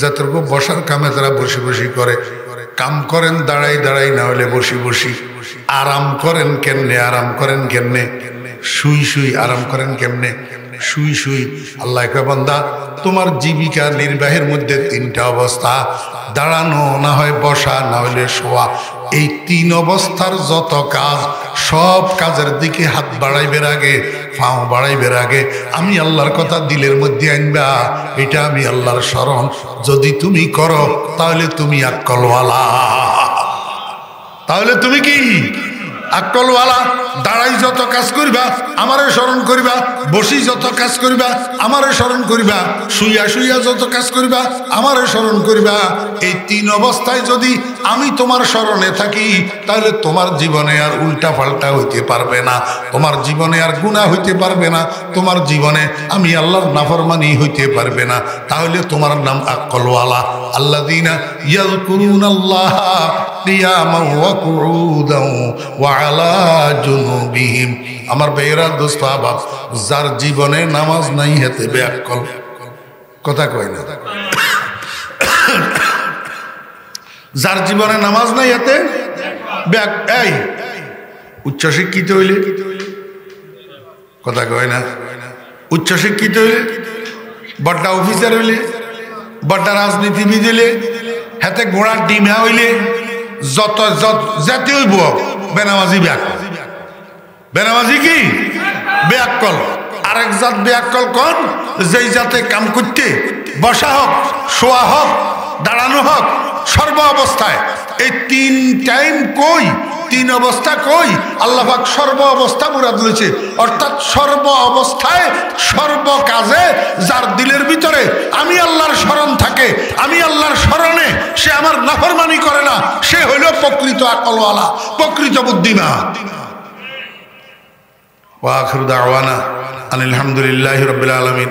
যাত্রকে বসার কামে তারা বসি বসি করে। কাম করেন দাঁড়াই দাঁড়াই, না হলে বসি বসি। আরাম করেন কেমনে? আরাম করেন কেমনে? শুই শুই। আরাম করেন কেমনে? শুই শুই। আল্লাহ কয় বান্দা, তোমার জীবিকা নির্বাহের মধ্যে তিনটা অবস্থা, দাঁড়ানো, না হয় বসা, না হইলে শোয়া। এই তিন অবস্থার যত কাজ, সব কাজের দিকে হাত বাড়াইবের আগে, পাও বাড়াইবের আগে আমি আল্লাহর কথা দিলের মধ্যে আনবা। এটা আমি আল্লাহর স্মরণ যদি তুমি করো, তাহলে তুমি আক্কলওয়ালা। তাহলে তুমি কি আক্কলওয়ালা? দাঁড়াই যত কাজ করিবা আমারে স্মরণ করিবা, বসি যত কাজ করিবা আমারে স্মরণ করিবা, শুইয়া শুইয়া যত কাজ করিবা আমারে স্মরণ করিবা। এই তিন অবস্থায় যদি আমি তোমার স্মরণে থাকি, তাহলে তোমার জীবনে আর উল্টা পাল্টা হইতে পারবে না, তোমার জীবনে আর গুনাহ হইতে পারবে না, তোমার জীবনে আমি আল্লাহর নাফরমানি হইতে পারবে না। তাহলে তোমার নাম আক্কলওয়ালা। আল্লাযীনা ইয়াযকুরুনাল্লাহ কিয়ামান ওয়া কুউদান ওয়া আলা জুনুবিহিম। আমার ভাইয়েরা, দোস্ত আহবাব, যার জীবনে নামাজ নাই হেতে বেআক্কল। কথা কয় না? যার জীবনে নামাজ নাই হেতে এই উচ্চশিক্ষিত হইলে, কথা কয় না? উচ্চশিক্ষিত হইলে, বড়টা অফিসার হইলে, বড়টা রাজনীতিবিদ হইলে, হাতে ঘোড়ার ডিম হইলে যত জাতীয় বেনামাজি ব্যাকল বেনামাজি কি ব্যাকল আরেক জাত ব্যাকল কোন যেই জাতে কাম করতে বসা হোক শোয়া হোক দাঁড়ানো হোক সর্ব অবস্থায় এই তিন টাইম কই তিন অবস্থা কই আল্লাহ পাক সর্ব অবস্থা মুরাদ লইছে অর্থাৎ সর্ব অবস্থায় সর্ব কাজে যার দিলের ভিতরে আমি আল্লাহর স্মরণ থাকে আমি আল্লাহর স্মরণে সে আমার নাফরমানি করে না সে হইল প্রকৃত আকলওয়ালা প্রকৃত বুদ্ধিমান ওয়া আখিরু দাওয়ানা আলহামদুলিল্লাহি রাব্বিল আলামিন।